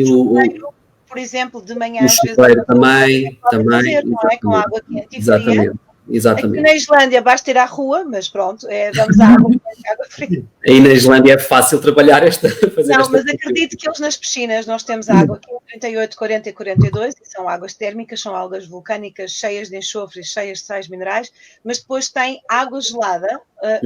por exemplo, de manhã, o às vezes, chuveiro também, fazer, não é? Com água quente e fria. Aqui exatamente. na Islândia basta ir à rua, mas pronto, vamos à água quente, água fria. Aí na Islândia é fácil trabalhar Não, mas acredito que eles nas piscinas, nós temos água aqui em 38, 40 e 42, e são águas térmicas, são águas vulcânicas cheias de enxofre, cheias de sais minerais, mas depois tem água gelada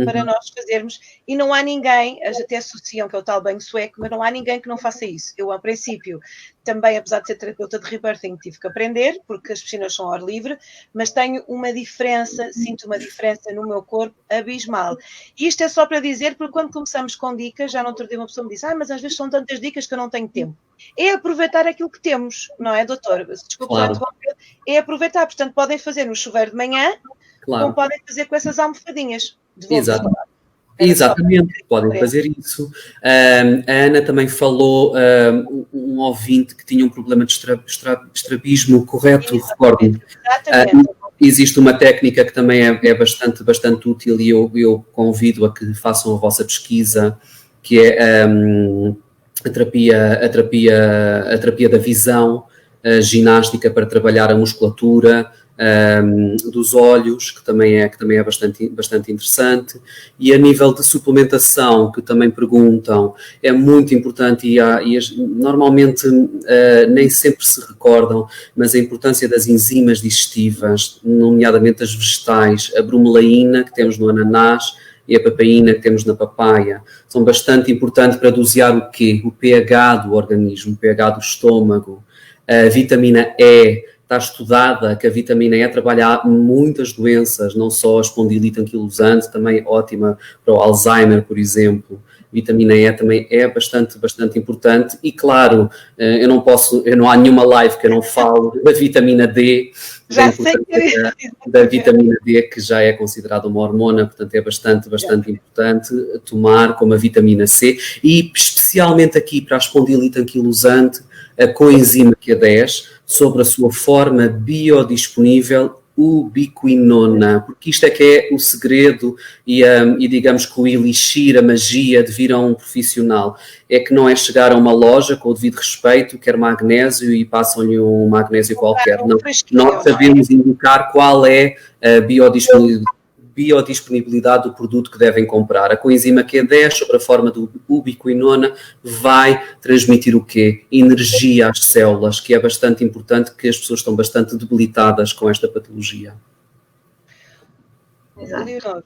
para nós fazermos, e não há ninguém, até associam que é o tal banho sueco, mas não há ninguém que não faça isso. Eu, a princípio, também, apesar de ser terapeuta de rebirthing, tive que aprender, porque as piscinas são ao ar livre, mas tenho uma diferença, sinto uma diferença no meu corpo abismal. E isto é só para dizer, porque quando começamos com dicas, já no outro dia uma pessoa me disse, mas às vezes são tantas dicas que eu não tenho tempo. É aproveitar aquilo que temos, não é, doutor? Desculpa, claro. É aproveitar, portanto, podem fazer no chuveiro de manhã, claro, como podem fazer com essas almofadinhas. Exatamente, podem fazer isso. A Ana também falou, um ouvinte que tinha um problema de estrabismo, correto? Recordo-me. Exatamente. Existe uma técnica que também é bastante útil e eu convido a que façam a vossa pesquisa, que é a terapia da visão, a ginástica para trabalhar a musculatura dos olhos, que também é bastante interessante, e a nível de suplementação, que também perguntam, é muito importante e normalmente nem sempre se recordam, mas a importância das enzimas digestivas, nomeadamente as vegetais, a bromelaína que temos no ananás e a papaína que temos na papaya, são bastante importantes para dosear o quê? O pH do organismo, o pH do estômago, a vitamina E. Está estudada que a vitamina E trabalha muitas doenças, não só a espondilite anquilosante, também ótima para o Alzheimer, por exemplo. A vitamina E também é bastante importante e, claro, não há nenhuma live que eu não falo da vitamina D, da vitamina D, que já é considerada uma hormona, portanto é bastante importante tomar, como a vitamina C, e especialmente aqui para a espondilite anquilosante, a coenzima Q10, sobre a sua forma biodisponível, ubiquinona, porque isto é que é o segredo e digamos que o elixir, a magia de vir a um profissional, é que não é chegar a uma loja com o devido respeito, quer magnésio e passam-lhe um magnésio qualquer. Não, nós sabemos indicar qual é a biodisponibilidade do produto que devem comprar. A coenzima Q10, sobre a forma do ubiquinona, vai transmitir o quê? Energia às células, que é bastante importante, que as pessoas estão bastante debilitadas com esta patologia. Leonor,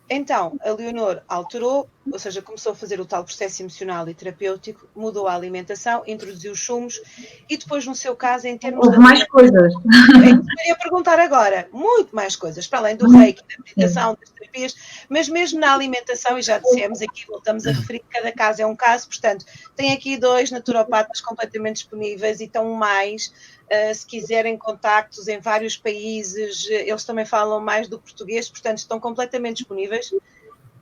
então, a Leonor alterou, ou seja, começou a fazer o tal processo emocional e terapêutico, mudou a alimentação, introduziu os sumos e depois, no seu caso, em termos de mais coisas. Eu ia perguntar agora, muito mais coisas, para além do reiki, da meditação, das terapias, mas mesmo na alimentação, e já dissemos aqui, voltamos a referir que cada caso é um caso, portanto, tem aqui 2 naturopatas completamente disponíveis e estão mais, se quiserem contactos em vários países, eles também falam mais do português, portanto, estão completamente disponíveis.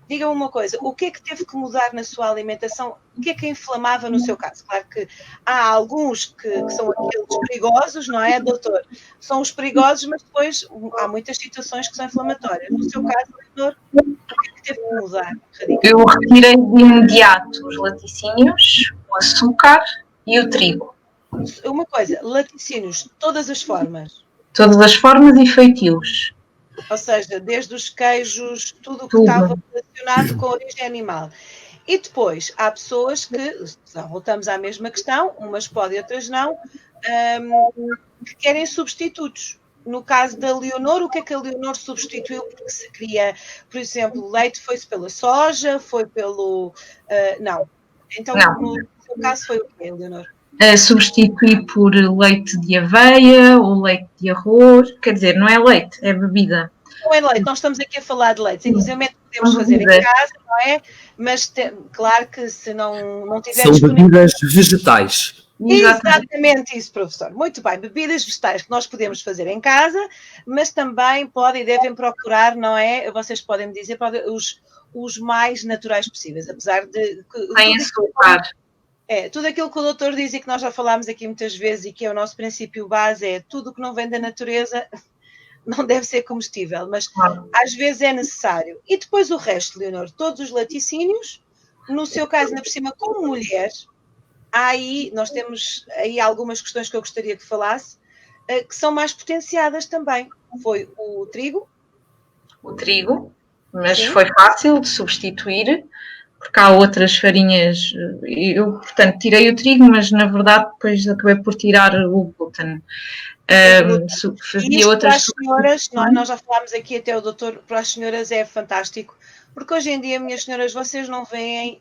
Diga-me uma coisa, o que é que teve que mudar na sua alimentação? O que é que inflamava no seu caso? Claro que há alguns que são aqueles perigosos, não é, doutor? São os perigosos, mas depois há muitas situações que são inflamatórias. No seu caso, doutor, o que é que teve que mudar? Eu retirei de imediato os laticínios, o açúcar e o trigo. Uma coisa, laticínios, todas as formas? Todas as formas e feitios. Ou seja, desde os queijos, tudo o que estava relacionado com a origem animal. E depois, há pessoas que, voltamos à mesma questão, umas podem, outras não, que querem substitutos. No caso da Leonor, o que é que a Leonor substituiu? Porque se queria, por exemplo, leite foi-se pela soja, foi pelo... não. Então, não. No seu caso, foi o quê, Leonor? Substituir por leite de aveia ou leite de arroz, quer dizer, não é leite, é bebida. Não é leite, nós estamos aqui a falar de leite, inclusive podemos fazer em casa, não é? Mas claro que se não tiver São bebidas vegetais. Exatamente isso, professor. Muito bem, bebidas vegetais que nós podemos fazer em casa, mas também podem e devem procurar, não é? Vocês podem me dizer os mais naturais possíveis, apesar de... Sem açúcar. Tudo aquilo que o doutor diz e que nós já falámos aqui muitas vezes e que é o nosso princípio base, é tudo que não vem da natureza, não deve ser comestível, mas Claro. às vezes é necessário. E depois o resto, Leonor, todos os laticínios, no seu caso, ainda por cima, como mulher, nós temos aí algumas questões que eu gostaria que falasse, que são mais potenciadas também. Foi o trigo. O trigo, mas Sim. foi fácil de substituir, porque há outras farinhas. Eu, portanto, tirei o trigo, mas na verdade depois acabei por tirar o glúten. Fazia Para as outras senhoras, nós já falámos aqui até o doutor, para as senhoras é fantástico, porque hoje em dia, minhas senhoras, vocês não veem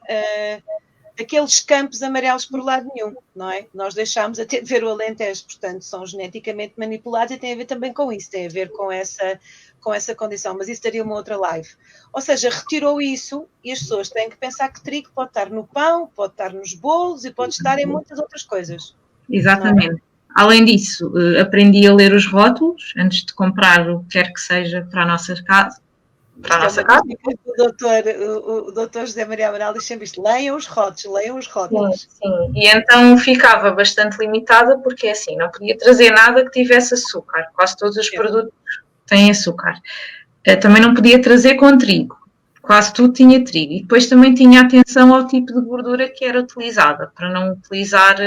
aqueles campos amarelos por lado nenhum, não é? Nós deixámos até de ver o Alentejo, portanto, são geneticamente manipulados e tem a ver também com isso, tem a ver com essa condição, mas isso daria uma outra live. Ou seja, retirou isso e as pessoas têm que pensar que trigo pode estar no pão, pode estar nos bolos e pode estar em muitas outras coisas. Exatamente. Além disso, aprendi a ler os rótulos antes de comprar o que quer que seja para a nossa casa. Para a nossa casa. O doutor José Maria Amaral diz sempre isto: leiam os rótulos. Sim. E então ficava bastante limitada, porque assim, não podia trazer nada que tivesse açúcar. Quase todos os produtos têm açúcar. Também não podia trazer com trigo. Quase tudo tinha trigo. E depois também tinha atenção ao tipo de gordura que era utilizada, para não utilizar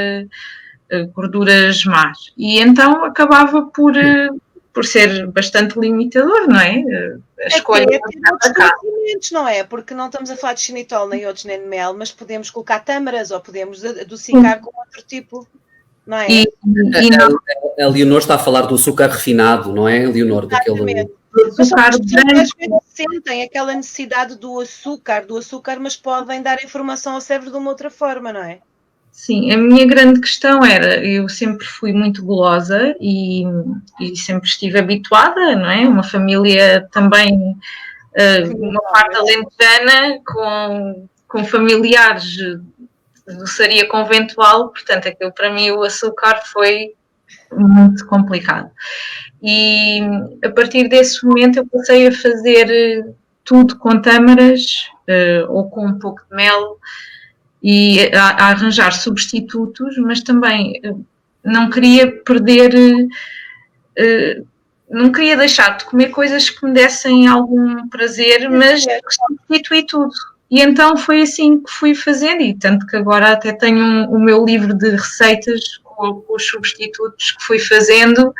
gorduras más. E então acabava por ser bastante limitador, não é? A escolha ter outros conhecimentos, não é? Porque não estamos a falar de xilitol, nem outros, nem de mel, mas podemos colocar tâmaras ou podemos adocicar com outro tipo, não é? A Leonor está a falar do açúcar refinado, não é, Leonor? Exatamente. Mas as pessoas às vezes sentem aquela necessidade do açúcar, mas podem dar informação ao cérebro de uma outra forma, não é? Sim, a minha grande questão era, eu sempre fui muito gulosa e sempre estive habituada, não é? Uma família também, uma parte alentejana, com familiares de doçaria conventual, portanto, aquilo para mim o açúcar foi muito complicado. E a partir desse momento eu passei a fazer tudo com tâmaras ou com um pouco de mel, e a arranjar substitutos, mas também não queria perder, não queria deixar de comer coisas que me dessem algum prazer, mas substituí tudo. E então foi assim que fui fazendo, e tanto que agora até tenho o meu livro de receitas com os substitutos que fui fazendo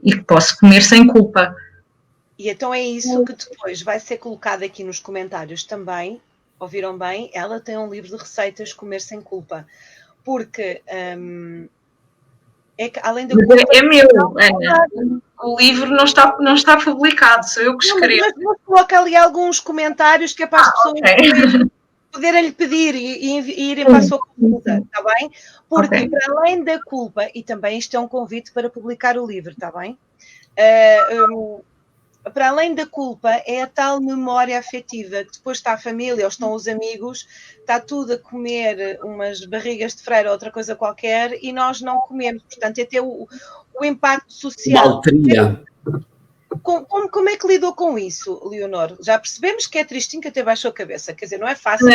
e que posso comer sem culpa. E então é isso que depois vai ser colocado aqui nos comentários também. Ouviram bem? Ela tem um livro de receitas Comer Sem Culpa. Porque é que além da culpa... É meu, Ana. O livro não está publicado, sou eu que escrevo. Mas coloca ali alguns comentários que é para as pessoas poderem lhe pedir e irem para a sua consulta, está bem? Porque para além da culpa, e também isto é um convite para publicar o livro, está bem? Para além da culpa, é a tal memória afetiva, que depois está a família ou estão os amigos, está tudo a comer umas barrigas de freira ou outra coisa qualquer e nós não comemos. Portanto, é ter o impacto social. Como é que lidou com isso, Leonor? Já percebemos que é tristinho, que até baixou a cabeça. Quer dizer, não é fácil.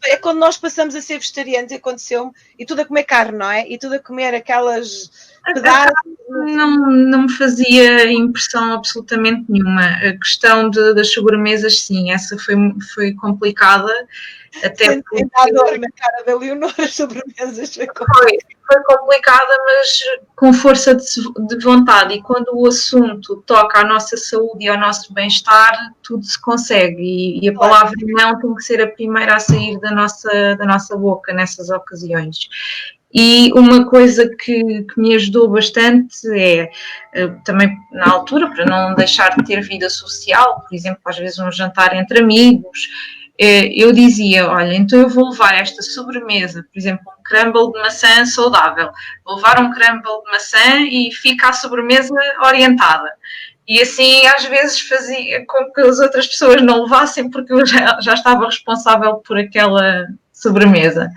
É quando nós passamos a ser vegetarianos, aconteceu-me, e tudo a comer carne, não é? E tudo a comer aquelas pedaços. Não me fazia impressão absolutamente nenhuma. A questão das sobremesas, sim, essa foi complicada. Até porque... a dor na cara da Leonor, as sobremesas foi complicada, mas com força de vontade, e quando o assunto toca à nossa saúde e ao nosso bem-estar, tudo se consegue, e a palavra não tem que ser a primeira a sair da nossa boca nessas ocasiões. E uma coisa que me ajudou bastante é, também na altura, para não deixar de ter vida social, por exemplo, às vezes um jantar entre amigos, eu dizia, olha, então eu vou levar esta sobremesa, por exemplo, um crumble de maçã saudável, vou levar um crumble de maçã e fica a sobremesa orientada. E assim, às vezes, fazia com que as outras pessoas não levassem, porque eu já estava responsável por aquela sobremesa.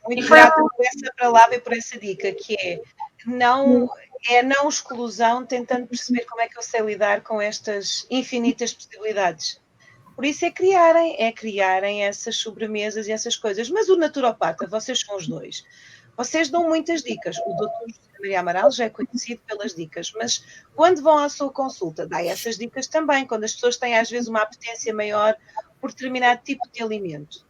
Muito grata por essa palavra e por essa dica, que é não exclusão, tentando perceber como é que eu sei lidar com estas infinitas possibilidades. Por isso é criarem essas sobremesas e essas coisas. Mas o naturopata, vocês são os dois. Vocês dão muitas dicas. O Dr. José Maria Amaral já é conhecido pelas dicas, mas quando vão à sua consulta, dá essas dicas também, quando as pessoas têm às vezes uma apetência maior por determinado tipo de alimento.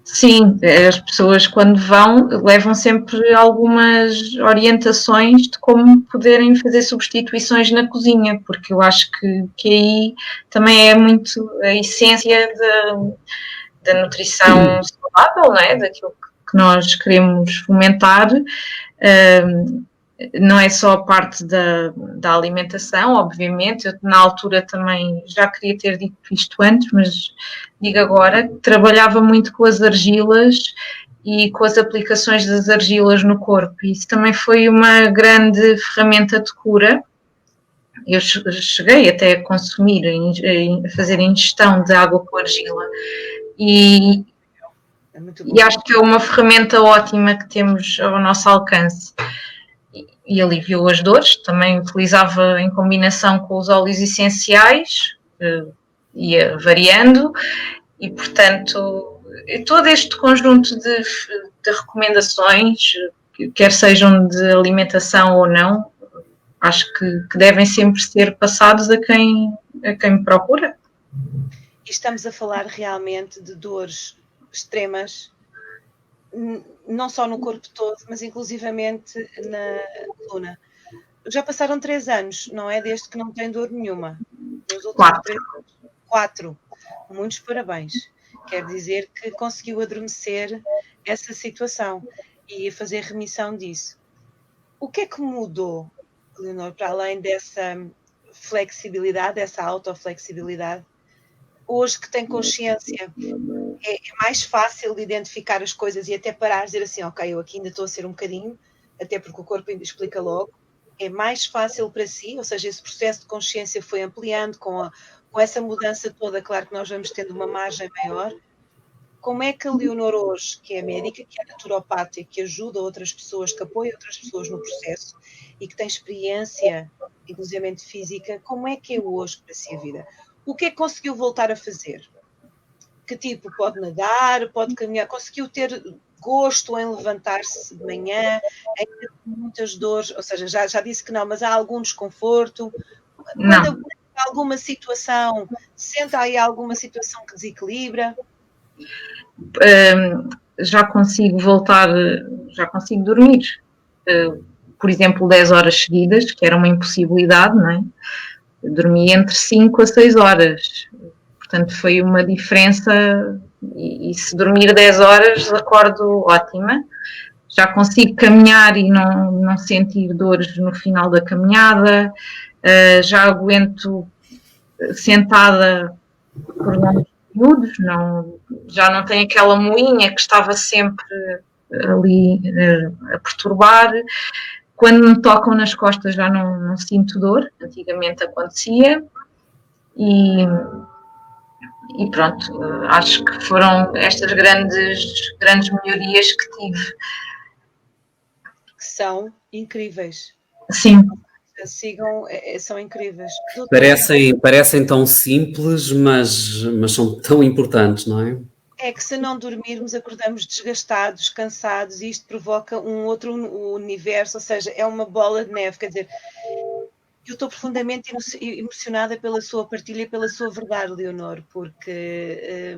Sim, as pessoas quando vão levam sempre algumas orientações de como poderem fazer substituições na cozinha, porque eu acho que aí também é muito a essência da nutrição saudável, não é? Daquilo que nós queremos fomentar. Não é só a parte da alimentação, obviamente, eu na altura também já queria ter dito isto antes, mas digo agora, trabalhava muito com as argilas e com as aplicações das argilas no corpo, e isso também foi uma grande ferramenta de cura. Eu cheguei até a consumir, a fazer ingestão de água com argila, e acho que é uma ferramenta ótima que temos ao nosso alcance. E aliviou as dores, também utilizava em combinação com os óleos essenciais, ia variando, e portanto todo este conjunto de recomendações, quer sejam de alimentação ou não, acho que devem sempre ser passados a quem me procura. E estamos a falar realmente de dores extremas, não só no corpo todo, mas inclusivamente na coluna. Já passaram 3 anos, não é? Desde que não tem dor nenhuma. 4. Muitos parabéns. Quer dizer que conseguiu adormecer essa situação e fazer remissão disso. O que é que mudou, Leonor, para além dessa flexibilidade, dessa autoflexibilidade? Hoje que tem consciência, é mais fácil de identificar as coisas e até parar e dizer assim, ok, eu aqui ainda estou a ser um bocadinho, até porque o corpo ainda explica logo. É mais fácil para si, ou seja, esse processo de consciência foi ampliando com essa mudança toda. Claro que nós vamos tendo uma margem maior. Como é que a Leonor hoje, que é médica, que é naturopata, que ajuda outras pessoas, que apoia outras pessoas no processo e que tem experiência, inclusive física, como é que é hoje para si a vida? O que é que conseguiu voltar a fazer? Que tipo? Pode nadar, pode caminhar? Conseguiu ter gosto em levantar-se de manhã? Ainda com muitas dores? Ou seja, já disse que não, mas há algum desconforto? Quando há alguma situação, sente aí alguma situação que desequilibra? Já consigo voltar, já consigo dormir. Por exemplo, 10 horas seguidas, que era uma impossibilidade, não é? Dormi entre 5 a 6 horas. Portanto, foi uma diferença, e se dormir 10 horas, acordo ótima. Já consigo caminhar e não sentir dores no final da caminhada. Já aguento sentada por longos períodos, já não tenho aquela moinha que estava sempre ali a perturbar. Quando me tocam nas costas já não sinto dor, antigamente acontecia, e pronto, acho que foram estas grandes melhorias que tive. Que são incríveis. Sim. Sigam, são incríveis. Parecem tão simples, mas são tão importantes, não é? É que se não dormirmos, acordamos desgastados, cansados, e isto provoca um outro universo, ou seja, é uma bola de neve. Quer dizer, eu estou profundamente emocionada pela sua partilha e pela sua verdade, Leonor, porque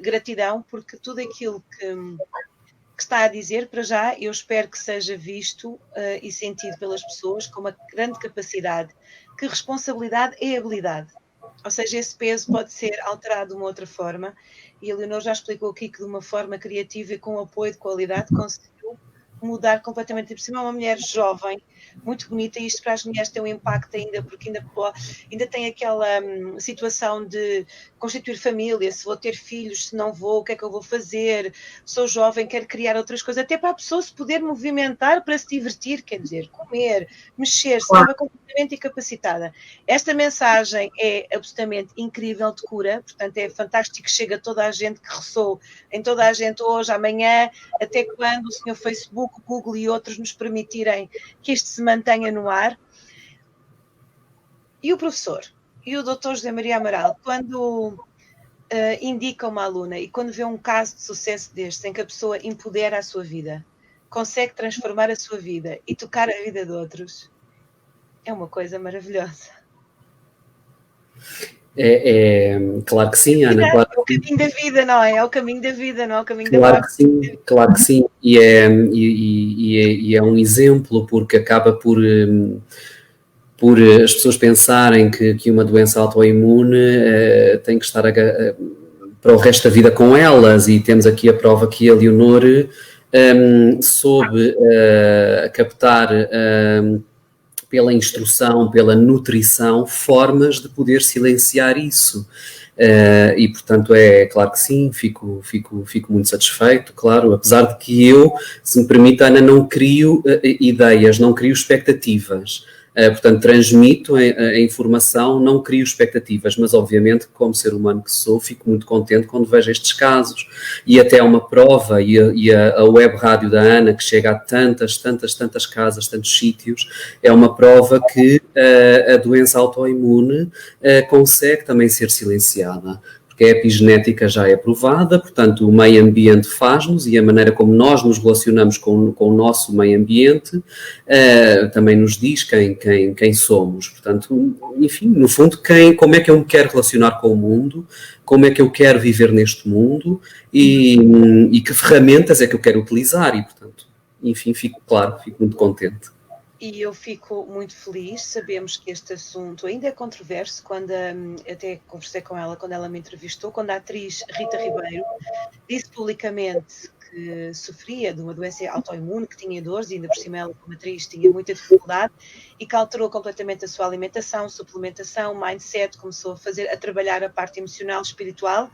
gratidão, porque tudo aquilo que está a dizer, para já, eu espero que seja visto e sentido pelas pessoas com uma grande capacidade, que responsabilidade é habilidade. Ou seja, esse peso pode ser alterado de uma outra forma, e a Leonor já explicou aqui que de uma forma criativa e com apoio de qualidade conseguiu mudar completamente. Por cima é uma mulher jovem, muito bonita, e isto para as mulheres tem um impacto ainda, porque ainda tem aquela situação de constituir família, se vou ter filhos, se não vou, o que é que eu vou fazer, sou jovem, quero criar outras coisas, até para a pessoa se poder movimentar para se divertir, quer dizer, comer, mexer, estava completamente incapacitada. Esta mensagem é absolutamente incrível de cura, portanto é fantástico, chega a toda a gente, que ressoa em toda a gente hoje, amanhã, até quando o senhor Facebook, o Google e outros nos permitirem que isto se mantenha no ar. E o professor, e o Dr. José Maria Amaral, quando indica uma aluna, e quando vê um caso de sucesso deste, em que a pessoa empodera a sua vida, consegue transformar a sua vida e tocar a vida de outros, é uma coisa maravilhosa. Claro que sim, Ana. Claro é o caminho da vida, não é? É o caminho da vida, não é o caminho da Claro morte. que sim, claro que sim. E é um exemplo, porque acaba por as pessoas pensarem que uma doença autoimune tem que estar para o resto da vida com elas, e temos aqui a prova que a Leonor soube captar pela instrução, pela nutrição, formas de poder silenciar isso. E portanto é claro que sim, fico muito satisfeito, claro, apesar de que eu, se me permite, Ana, não crio ideias, não crio expectativas. Portanto, transmito a informação, não crio expectativas, mas obviamente, como ser humano que sou, fico muito contente quando vejo estes casos. E até uma prova, e a web rádio da Ana, que chega a tantas casas, tantos sítios, é uma prova que a doença autoimune consegue também ser silenciada. Porque a epigenética já é provada, portanto o meio ambiente faz-nos, e a maneira como nós nos relacionamos com o nosso meio ambiente também nos diz quem somos. Portanto, enfim, no fundo, como é que eu me quero relacionar com o mundo, como é que eu quero viver neste mundo e que ferramentas é que eu quero utilizar, e portanto, enfim, fico muito contente. E eu fico muito feliz, sabemos que este assunto ainda é controverso, quando até conversei com ela quando ela me entrevistou, quando a atriz Rita Ribeiro disse publicamente que sofria de uma doença autoimune, que tinha dores, e ainda por cima ela, como atriz, tinha muita dificuldade, e que alterou completamente a sua alimentação, suplementação, mindset, começou a trabalhar a parte emocional, espiritual,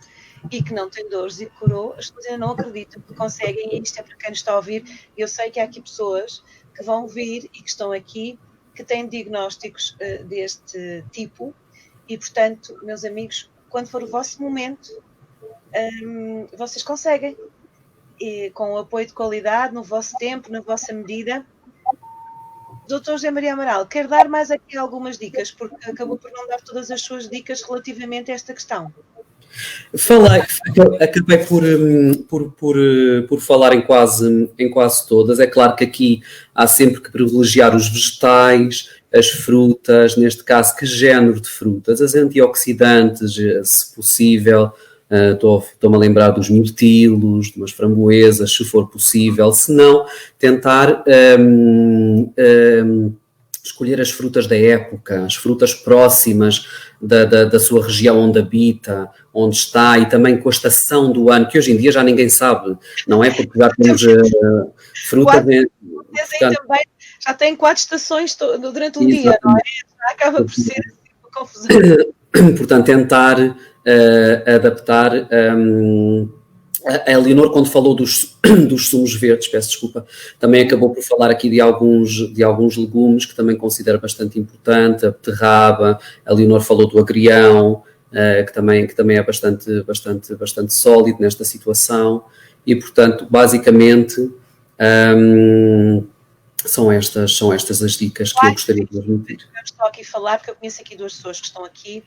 e que não tem dores e curou. As pessoas ainda não acreditam que conseguem, e isto é para quem nos está a ouvir. Eu sei que há aqui pessoas que vão vir e que estão aqui, que têm diagnósticos deste tipo, e portanto, meus amigos, quando for o vosso momento, vocês conseguem, e com o apoio de qualidade, no vosso tempo, na vossa medida. Dr. José Maria Amaral, quer dar mais aqui algumas dicas, porque acabou por não dar todas as suas dicas relativamente a esta questão. Acabei por falar em quase todas. É claro que aqui há sempre que privilegiar os vegetais, as frutas, neste caso, que género de frutas, as antioxidantes, se possível. Estou-me a lembrar dos mirtilos, de umas framboesas, se for possível. Se não, tentar escolher as frutas da época, as frutas próximas da sua região onde habita, onde está, e também com a estação do ano, que hoje em dia já ninguém sabe, não é? Porque já temos frutas... Portanto, também já tem 4 estações durante um dia, não é? Já acaba por ser assim uma confusão. Portanto, tentar adaptar... A Leonor, quando falou dos sumos verdes, peço desculpa, também acabou por falar aqui de alguns legumes que também considero bastante importante, a beterraba. A Leonor falou do agrião, que também é bastante sólido nesta situação, e portanto, basicamente, são estas as dicas que eu gostaria de transmitir. Eu estou aqui a falar, porque eu conheço aqui 2 pessoas que estão aqui,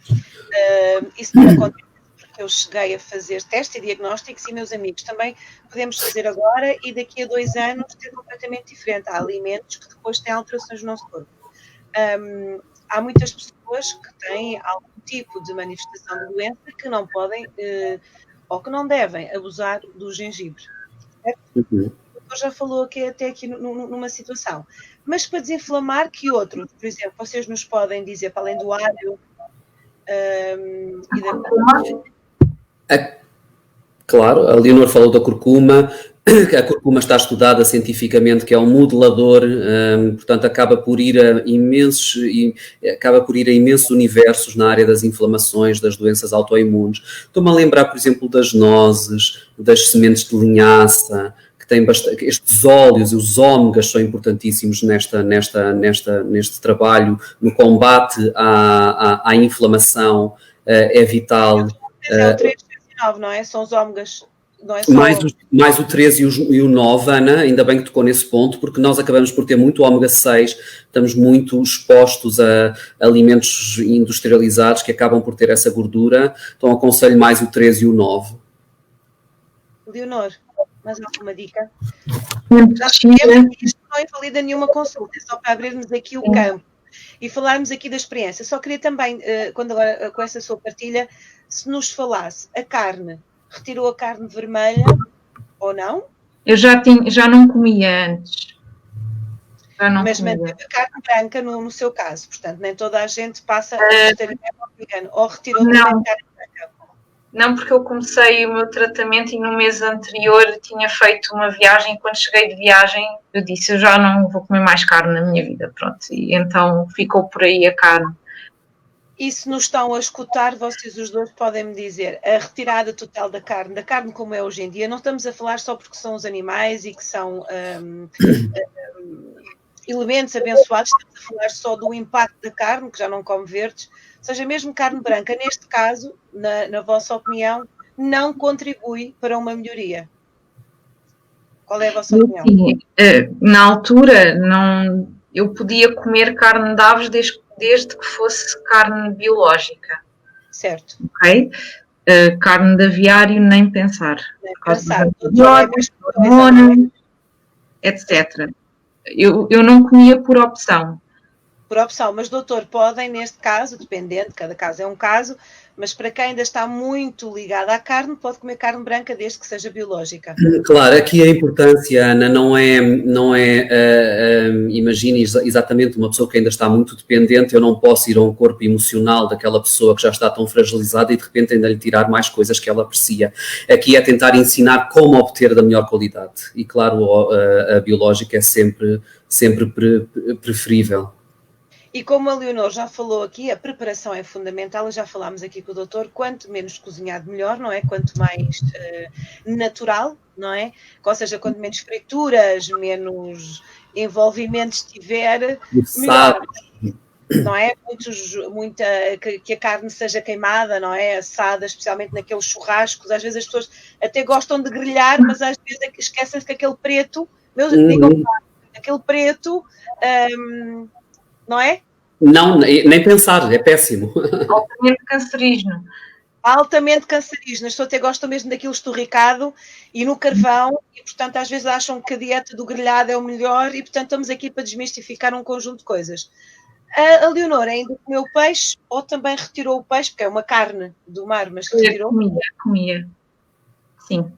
isso não acontece. Eu cheguei a fazer teste e diagnósticos, e meus amigos também podemos fazer agora, e daqui a 2 anos ser completamente diferente. Há alimentos que depois têm alterações no nosso corpo. Há muitas pessoas que têm algum tipo de manifestação de doença que não podem ou que não devem abusar do gengibre. O doutor já falou até aqui numa situação. Mas para desinflamar, que outro? Por exemplo, vocês nos podem dizer, para além do alho e da... Claro, a Leonor falou da curcuma. A curcuma está estudada cientificamente, que é um modulador, portanto acaba por ir a imensos universos na área das inflamações, das doenças autoimunes. Estou-me a lembrar, por exemplo, das nozes, das sementes de linhaça, que têm estes óleos, e os ômegas são importantíssimos neste trabalho, no combate à inflamação, é vital. É o 369, não é? São os ômegas. não é só... Mais o 13 e o 9, Ana, ainda bem que tocou nesse ponto, porque mais o 13 e o 9, Ana, ainda bem que tocou nesse ponto, porque nós acabamos por ter muito ômega 6, estamos muito expostos a alimentos industrializados que acabam por ter essa gordura, então aconselho mais o 13 e o 9. Leonor, mais alguma dica? Muito Já chia. sabemos que isto não invalida nenhuma consulta, é só para abrirmos aqui o campo e falarmos aqui da experiência. Só queria também, quando agora com essa sua partilha, se nos falasse a carne, retirou a carne vermelha ou não? Eu já não comia antes. Mas manteve a carne branca no seu caso, portanto, nem toda a gente passa a vegetariano ou vegano, ou retirou também a carne branca? Não, porque eu comecei o meu tratamento e no mês anterior tinha feito uma viagem. Quando cheguei de viagem, eu disse: eu já não vou comer mais carne na minha vida, pronto. E então ficou por aí a carne. E se nos estão a escutar, vocês os dois podem me dizer, a retirada total da carne como é hoje em dia, não estamos a falar só porque são os animais e que são elementos abençoados, estamos a falar só do impacto da carne, que já não come verdes, ou seja, mesmo carne branca, neste caso, na vossa opinião, não contribui para uma melhoria. Qual é a vossa opinião? Sim, na altura, eu podia comer carne de aves desde que fosse carne biológica. Certo. Ok? Carne de aviário, nem pensar. Nem Por causa pensar. dos hormônios, etc. Eu não comia por opção. Por opção, mas doutor, podem neste caso, dependendo, cada caso é um caso, mas para quem ainda está muito ligado à carne, pode comer carne branca desde que seja biológica. Claro, aqui a importância, Ana, não é imagine exatamente uma pessoa que ainda está muito dependente, eu não posso ir a um corpo emocional daquela pessoa que já está tão fragilizada e de repente ainda lhe tirar mais coisas que ela aprecia. Aqui é tentar ensinar como obter da melhor qualidade e claro, a biológica é sempre preferível. E como a Leonor já falou aqui, a preparação é fundamental, já falámos aqui com o doutor, quanto menos cozinhado melhor, não é? Quanto mais natural, não é? Ou seja, quanto menos frituras, menos envolvimentos tiver, melhor. Não é? Que a carne seja queimada, não é? Assada, especialmente naqueles churrascos, às vezes as pessoas até gostam de grelhar, mas às vezes esquecem-se que aquele preto, aquele preto... não é? Não, nem pensar, é péssimo. Altamente cancerígeno. Altamente cancerígeno. As pessoas até gostam mesmo daquilo esturricado e no carvão, e portanto às vezes acham que a dieta do grelhado é o melhor e portanto estamos aqui para desmistificar um conjunto de coisas. A Leonor ainda comeu peixe ou também retirou o peixe, porque é uma carne do mar, mas retirou? Comia. Sim.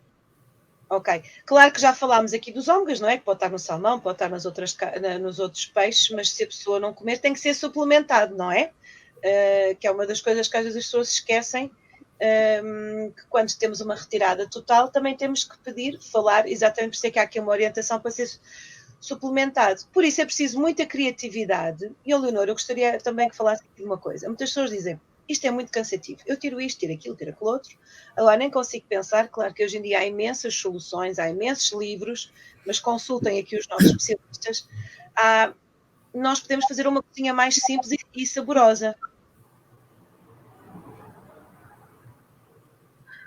Ok. Claro que já falámos aqui dos ômegas, não é? Que pode estar no salmão, pode estar nos outros peixes, mas se a pessoa não comer, tem que ser suplementado, não é? Que é uma das coisas que às vezes as pessoas esquecem, que quando temos uma retirada total, também temos que falar, exatamente por isso é que há aqui uma orientação para ser suplementado. Por isso é preciso muita criatividade. E, Leonor, eu gostaria também que falasse aqui de uma coisa. Muitas pessoas dizem, isto é muito cansativo. Eu tiro isto, tiro aquilo, tiro aquilo outro. Agora nem consigo pensar. Claro que hoje em dia há imensas soluções, há imensos livros, mas consultem aqui os nossos especialistas. Nós podemos fazer uma cozinha mais simples e saborosa.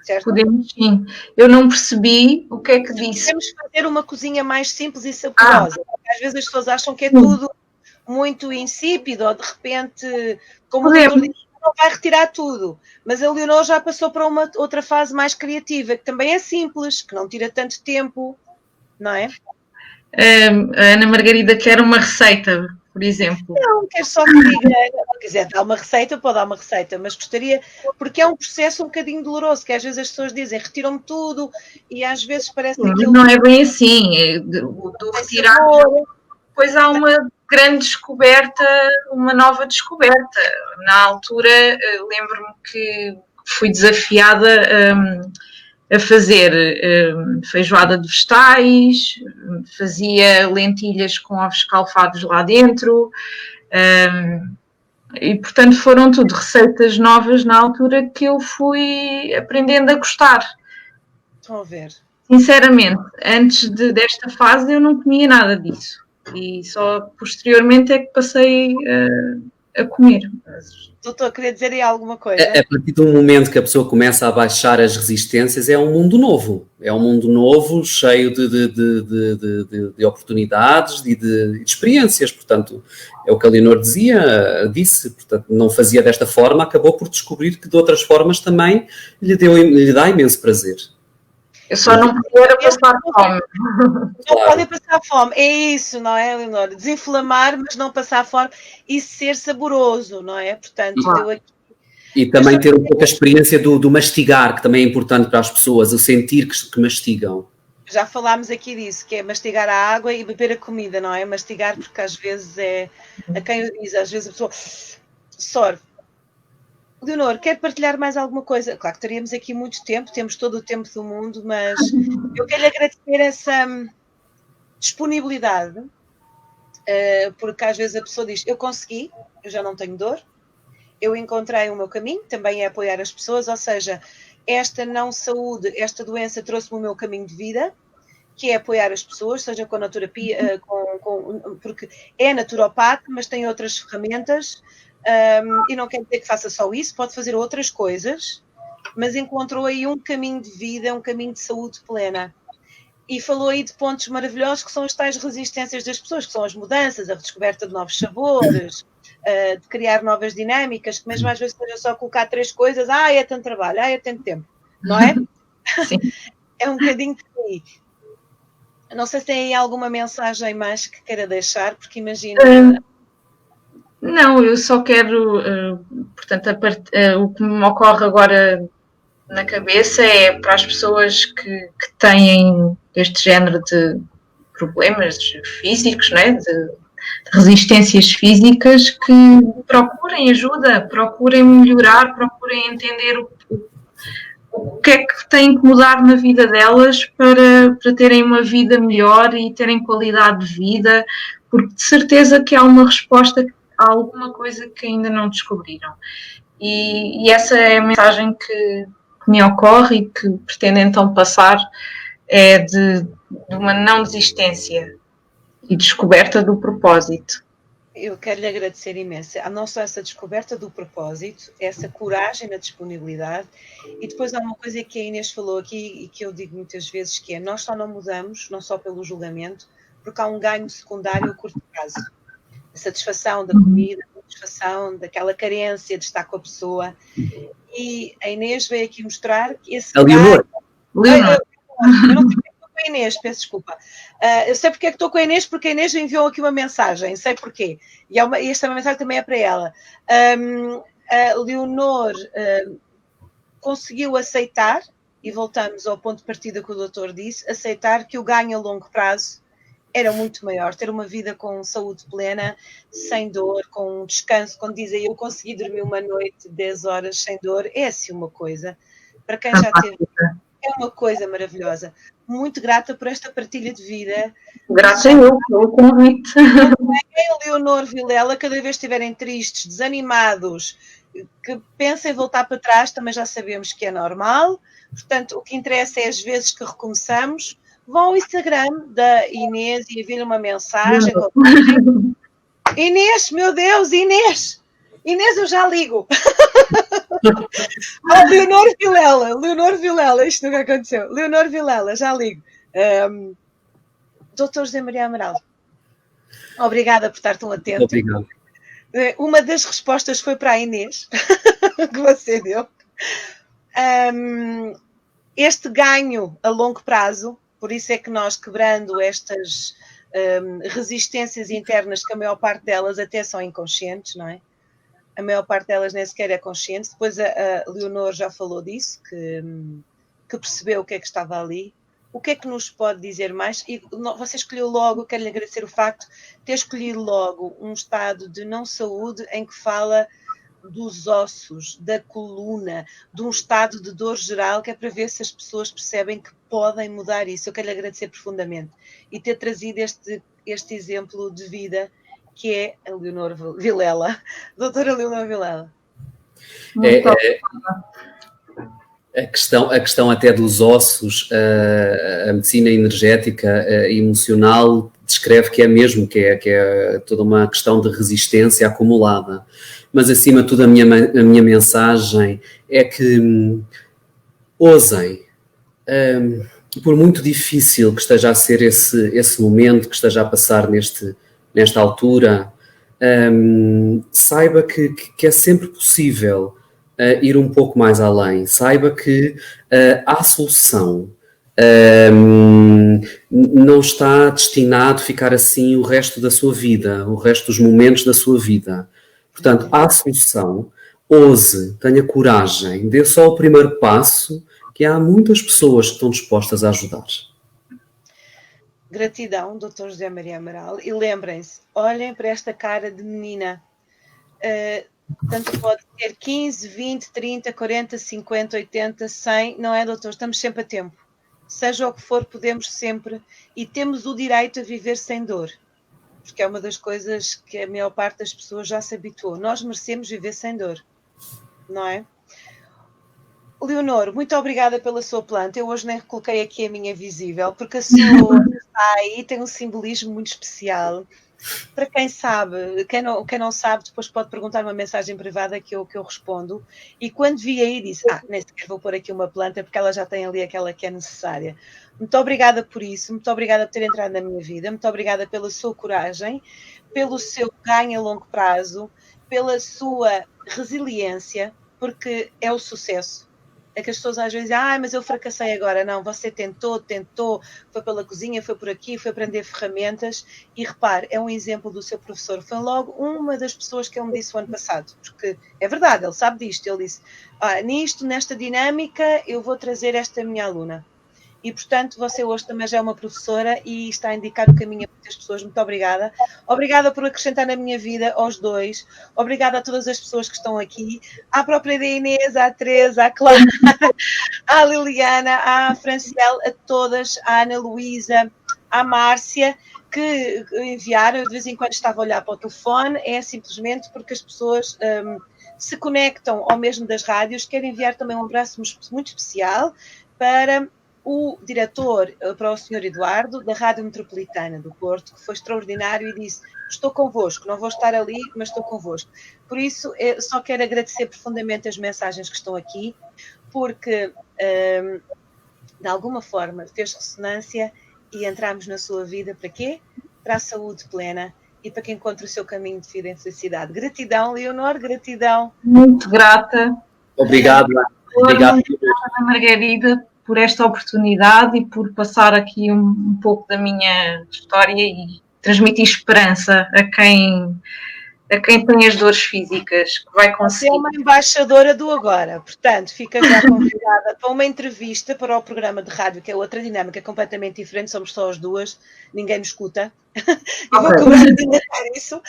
Certo? Podemos, sim. Eu não percebi o que é que disse. Podemos fazer uma cozinha mais simples e saborosa. Às vezes as pessoas acham que é tudo muito insípido, ou de repente, como o doutor disse, não vai retirar tudo. Mas a Leonor já passou para uma outra fase mais criativa, que também é simples, que não tira tanto tempo, não é? A Ana Margarida quer uma receita, por exemplo. Não, quero só que diga, se quiser dar uma receita, pode dar uma receita, mas gostaria, porque é um processo um bocadinho doloroso, que às vezes as pessoas dizem, retiram-me tudo, e às vezes parece que aquilo... Não é bem assim, do retirar... Depois há uma grande descoberta, uma nova descoberta. Na altura, lembro-me que fui desafiada a fazer feijoada de vegetais, fazia lentilhas com ovos escalfados lá dentro, e portanto foram tudo receitas novas na altura que eu fui aprendendo a gostar. Estão a ver. Sinceramente, antes desta fase eu não comia nada disso. E só posteriormente é que passei a comer. Doutor, queria dizer aí alguma coisa? A partir do momento que a pessoa começa a baixar as resistências, é um mundo novo. É um mundo novo, cheio de oportunidades e de experiências. Portanto, é o que a Leonor disse. Portanto, não fazia desta forma, acabou por descobrir que de outras formas também lhe dá imenso prazer. Eu só não quero passar fome. Não podem passar fome. É isso, não é, Leonor? Desinflamar, mas não passar fome e ser saboroso, não é? Portanto, eu aqui... E também ter um pouco a experiência do mastigar, que também é importante para as pessoas, o sentir que mastigam. Já falámos aqui disso, que é mastigar a água e beber a comida, não é? Mastigar, porque às vezes é... A quem eu diz, às vezes a pessoa sorve. Leonor, quer partilhar mais alguma coisa? Claro que teríamos aqui muito tempo, temos todo o tempo do mundo, mas eu quero lhe agradecer essa disponibilidade, porque às vezes a pessoa diz, eu consegui, eu já não tenho dor, eu encontrei o meu caminho, também é apoiar as pessoas, ou seja, esta não saúde, esta doença trouxe-me o meu caminho de vida, que é apoiar as pessoas, seja com a naturopatia, porque é naturopata, mas tem outras ferramentas, e não quer dizer que faça só isso, pode fazer outras coisas, mas encontrou aí um caminho de vida, um caminho de saúde plena. E falou aí de pontos maravilhosos que são as tais resistências das pessoas, que são as mudanças, a redescoberta de novos sabores, de criar novas dinâmicas, que mesmo às vezes seja só colocar 3 coisas, é tanto trabalho, é tanto tempo, não é? Sim. É um bocadinho por aí. Não sei se tem aí alguma mensagem mais que queira deixar, porque imagino... Não, eu só quero, portanto, o que me ocorre agora na cabeça é para as pessoas que têm este género de problemas físicos, não é? de resistências físicas, que procurem ajuda, procurem melhorar, procurem entender o que é que têm que mudar na vida delas para terem uma vida melhor e terem qualidade de vida, porque de certeza que há uma resposta a alguma coisa que ainda não descobriram. E essa é a mensagem que me ocorre e que pretendo então passar, é de uma não desistência e descoberta do propósito. Eu quero lhe agradecer imenso. Não só essa descoberta do propósito, essa coragem na disponibilidade, e depois há uma coisa que a Inês falou aqui e que eu digo muitas vezes, que é, nós só não mudamos, não só pelo julgamento, porque há um ganho secundário a curto prazo. A satisfação da comida, a satisfação daquela carência de estar com a pessoa. E a Inês veio aqui mostrar que esse Leonor. Eu não sei porque estou com a Inês, peço desculpa. Eu sei porque é que estou com a Inês, porque a Inês me enviou aqui uma mensagem, sei porquê. E esta mensagem também é para ela. A Leonor conseguiu aceitar, e voltamos ao ponto de partida que o doutor disse, aceitar que o ganho a longo prazo era muito maior, ter uma vida com saúde plena, sem dor, com descanso. Quando dizem eu consegui dormir uma noite, 10 horas sem dor, é assim uma coisa. Para quem já teve, é uma coisa maravilhosa. Muito grata por esta partilha de vida. Grata eu pelo convite. A Leonor Vilela, cada vez que estiverem tristes, desanimados, que pensem em voltar para trás, também já sabemos que é normal. Portanto, o que interessa é as vezes que recomeçamos. Vão ao Instagram da Inês e enviem uma mensagem. Inês, meu Deus, Inês! Inês, eu já ligo. Leonor Vilela, isto nunca aconteceu. Leonor Vilela, já ligo. Dr. José Maria Amaral, obrigada por estar tão atento. Obrigado. Uma das respostas foi para a Inês, que você deu. Este ganho a longo prazo, por isso é que nós, quebrando estas resistências internas, que a maior parte delas até são inconscientes, não é? A maior parte delas nem sequer é consciente. Depois a Leonor já falou disso, que percebeu o que é que estava ali. O que é que nos pode dizer mais? E você escolheu logo, quero lhe agradecer o facto de ter escolhido logo um estado de não saúde em que fala dos ossos, da coluna, de um estado de dor geral, que é para ver se as pessoas percebem que podem mudar isso. Eu quero lhe agradecer profundamente. E ter trazido este exemplo de vida, que é a Leonor Vilela. Doutora Leonor Vilela. A questão até dos ossos, a medicina energética, emocional, descreve que é mesmo, que é toda uma questão de resistência acumulada. Mas, acima de tudo, a minha mensagem é que ousem, por muito difícil que esteja a ser esse momento, que esteja a passar nesta altura, saiba que é sempre possível ir um pouco mais além. Saiba que há solução. Não está destinado a ficar assim o resto da sua vida, o resto dos momentos da sua vida. Portanto, há solução. Ouse, tenha coragem, dê só o primeiro passo, que há muitas pessoas que estão dispostas a ajudar. Gratidão, Dr. José Maria Amaral. E lembrem-se, olhem para esta cara de menina. Tanto pode ter 15, 20, 30, 40, 50, 80, 100, não é, doutor? Estamos sempre a tempo. Seja o que for, podemos sempre. E temos o direito a viver sem dor. Porque é uma das coisas que a maior parte das pessoas já se habituou. Nós merecemos viver sem dor. Não é? Leonor, muito obrigada pela sua planta. Eu hoje nem coloquei aqui a minha visível, porque a sua está aí, tem um simbolismo muito especial. Para quem sabe, quem não sabe, depois pode perguntar uma mensagem privada que eu respondo. E quando vi aí, disse, nem sequer vou pôr aqui uma planta, porque ela já tem ali aquela que é necessária. Muito obrigada por isso, muito obrigada por ter entrado na minha vida, muito obrigada pela sua coragem, pelo seu ganho a longo prazo, pela sua resiliência, porque é o sucesso. É que as pessoas às vezes dizem, mas eu fracassei agora. Não, você tentou, foi pela cozinha, foi por aqui, foi aprender ferramentas. E repare, é um exemplo do seu professor. Foi logo uma das pessoas que ele me disse o ano passado. Porque é verdade, ele sabe disto. Ele disse, nesta dinâmica, eu vou trazer esta minha aluna. E, portanto, você hoje também já é uma professora e está a indicar o caminho a muitas pessoas. Muito obrigada. Obrigada por acrescentar na minha vida aos dois. Obrigada a todas as pessoas que estão aqui. À própria da Inês, à Teresa, à Clara, à Liliana, à Franciel, a todas, à Ana Luísa, à Márcia, que enviaram. Eu de vez em quando estava a olhar para o telefone. É simplesmente porque as pessoas se conectam ao mesmo das rádios. Quero enviar também um abraço muito especial para o diretor, para o Sr. Eduardo, da Rádio Metropolitana do Porto, que foi extraordinário e disse, estou convosco, não vou estar ali, mas estou convosco. Por isso, só quero agradecer profundamente as mensagens que estão aqui, porque, de alguma forma, fez ressonância e entramos na sua vida para quê? Para a saúde plena e para que encontre o seu caminho de vida em felicidade. Gratidão, Leonor, gratidão. Muito grata. Obrigado. Obrigado, Margarida, por esta oportunidade e por passar aqui um pouco da minha história e transmitir esperança a quem tem as dores físicas, que vai conseguir. Você é uma embaixadora do agora, portanto, fica já convidada para uma entrevista para o programa de rádio, que é outra dinâmica completamente diferente, somos só as duas, ninguém nos escuta. Eu vou cobrar isso.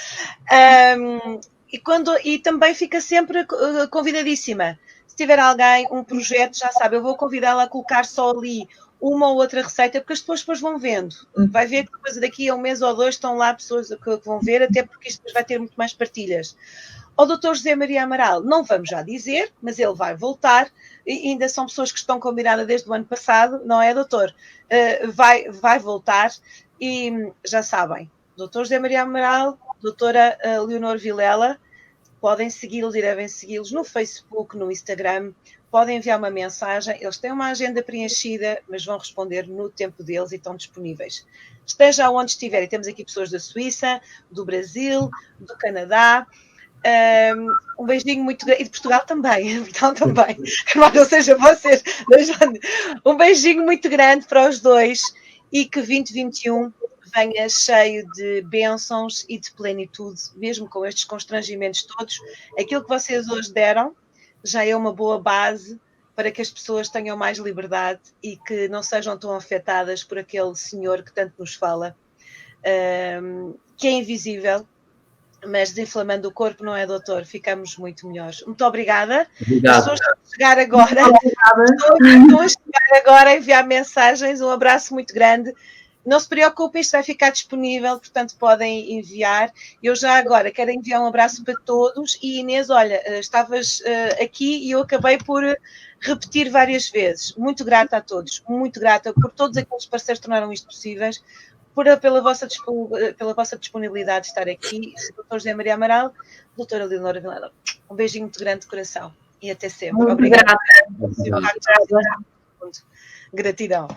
E também fica sempre convidadíssima. Se tiver alguém, um projeto, já sabe, eu vou convidá-la a colocar só ali uma ou outra receita, porque as pessoas depois vão vendo. Vai ver que depois daqui a um mês ou dois estão lá pessoas que vão ver, até porque isto vai ter muito mais partilhas. Ao Dr. José Maria Amaral, não vamos já dizer, mas ele vai voltar, e ainda são pessoas que estão combinadas desde o ano passado, não é, doutor? Vai voltar, e já sabem, Dr. José Maria Amaral, doutora Leonor Vilela, podem segui-los e devem segui-los no Facebook, no Instagram, podem enviar uma mensagem, eles têm uma agenda preenchida, mas vão responder no tempo deles e estão disponíveis. Esteja onde estiverem, temos aqui pessoas da Suíça, do Brasil, do Canadá, um beijinho muito grande, e de Portugal também, ou seja, vocês, um beijinho muito grande para os dois e que 2021 venha cheio de bênçãos e de plenitude, mesmo com estes constrangimentos todos. Aquilo que vocês hoje deram já é uma boa base para que as pessoas tenham mais liberdade e que não sejam tão afetadas por aquele senhor que tanto nos fala, que é invisível, mas desinflamando o corpo, não é, doutor? Ficamos muito melhores. Muito obrigada. Obrigado. As pessoas estão a chegar agora, a enviar mensagens. Um abraço muito grande. Não se preocupem, isto vai ficar disponível, portanto podem enviar. Eu já agora quero enviar um abraço para todos. E Inês, olha, estavas aqui e eu acabei por repetir várias vezes. Muito grata a todos, muito grata por todos aqueles parceiros que tornaram isto possível. pela vossa disponibilidade de estar aqui, Dr. José Maria Amaral, doutora Leonora Vilela. Um beijinho muito grande de coração e até sempre. Muito Obrigada. obrigada. Gratidão.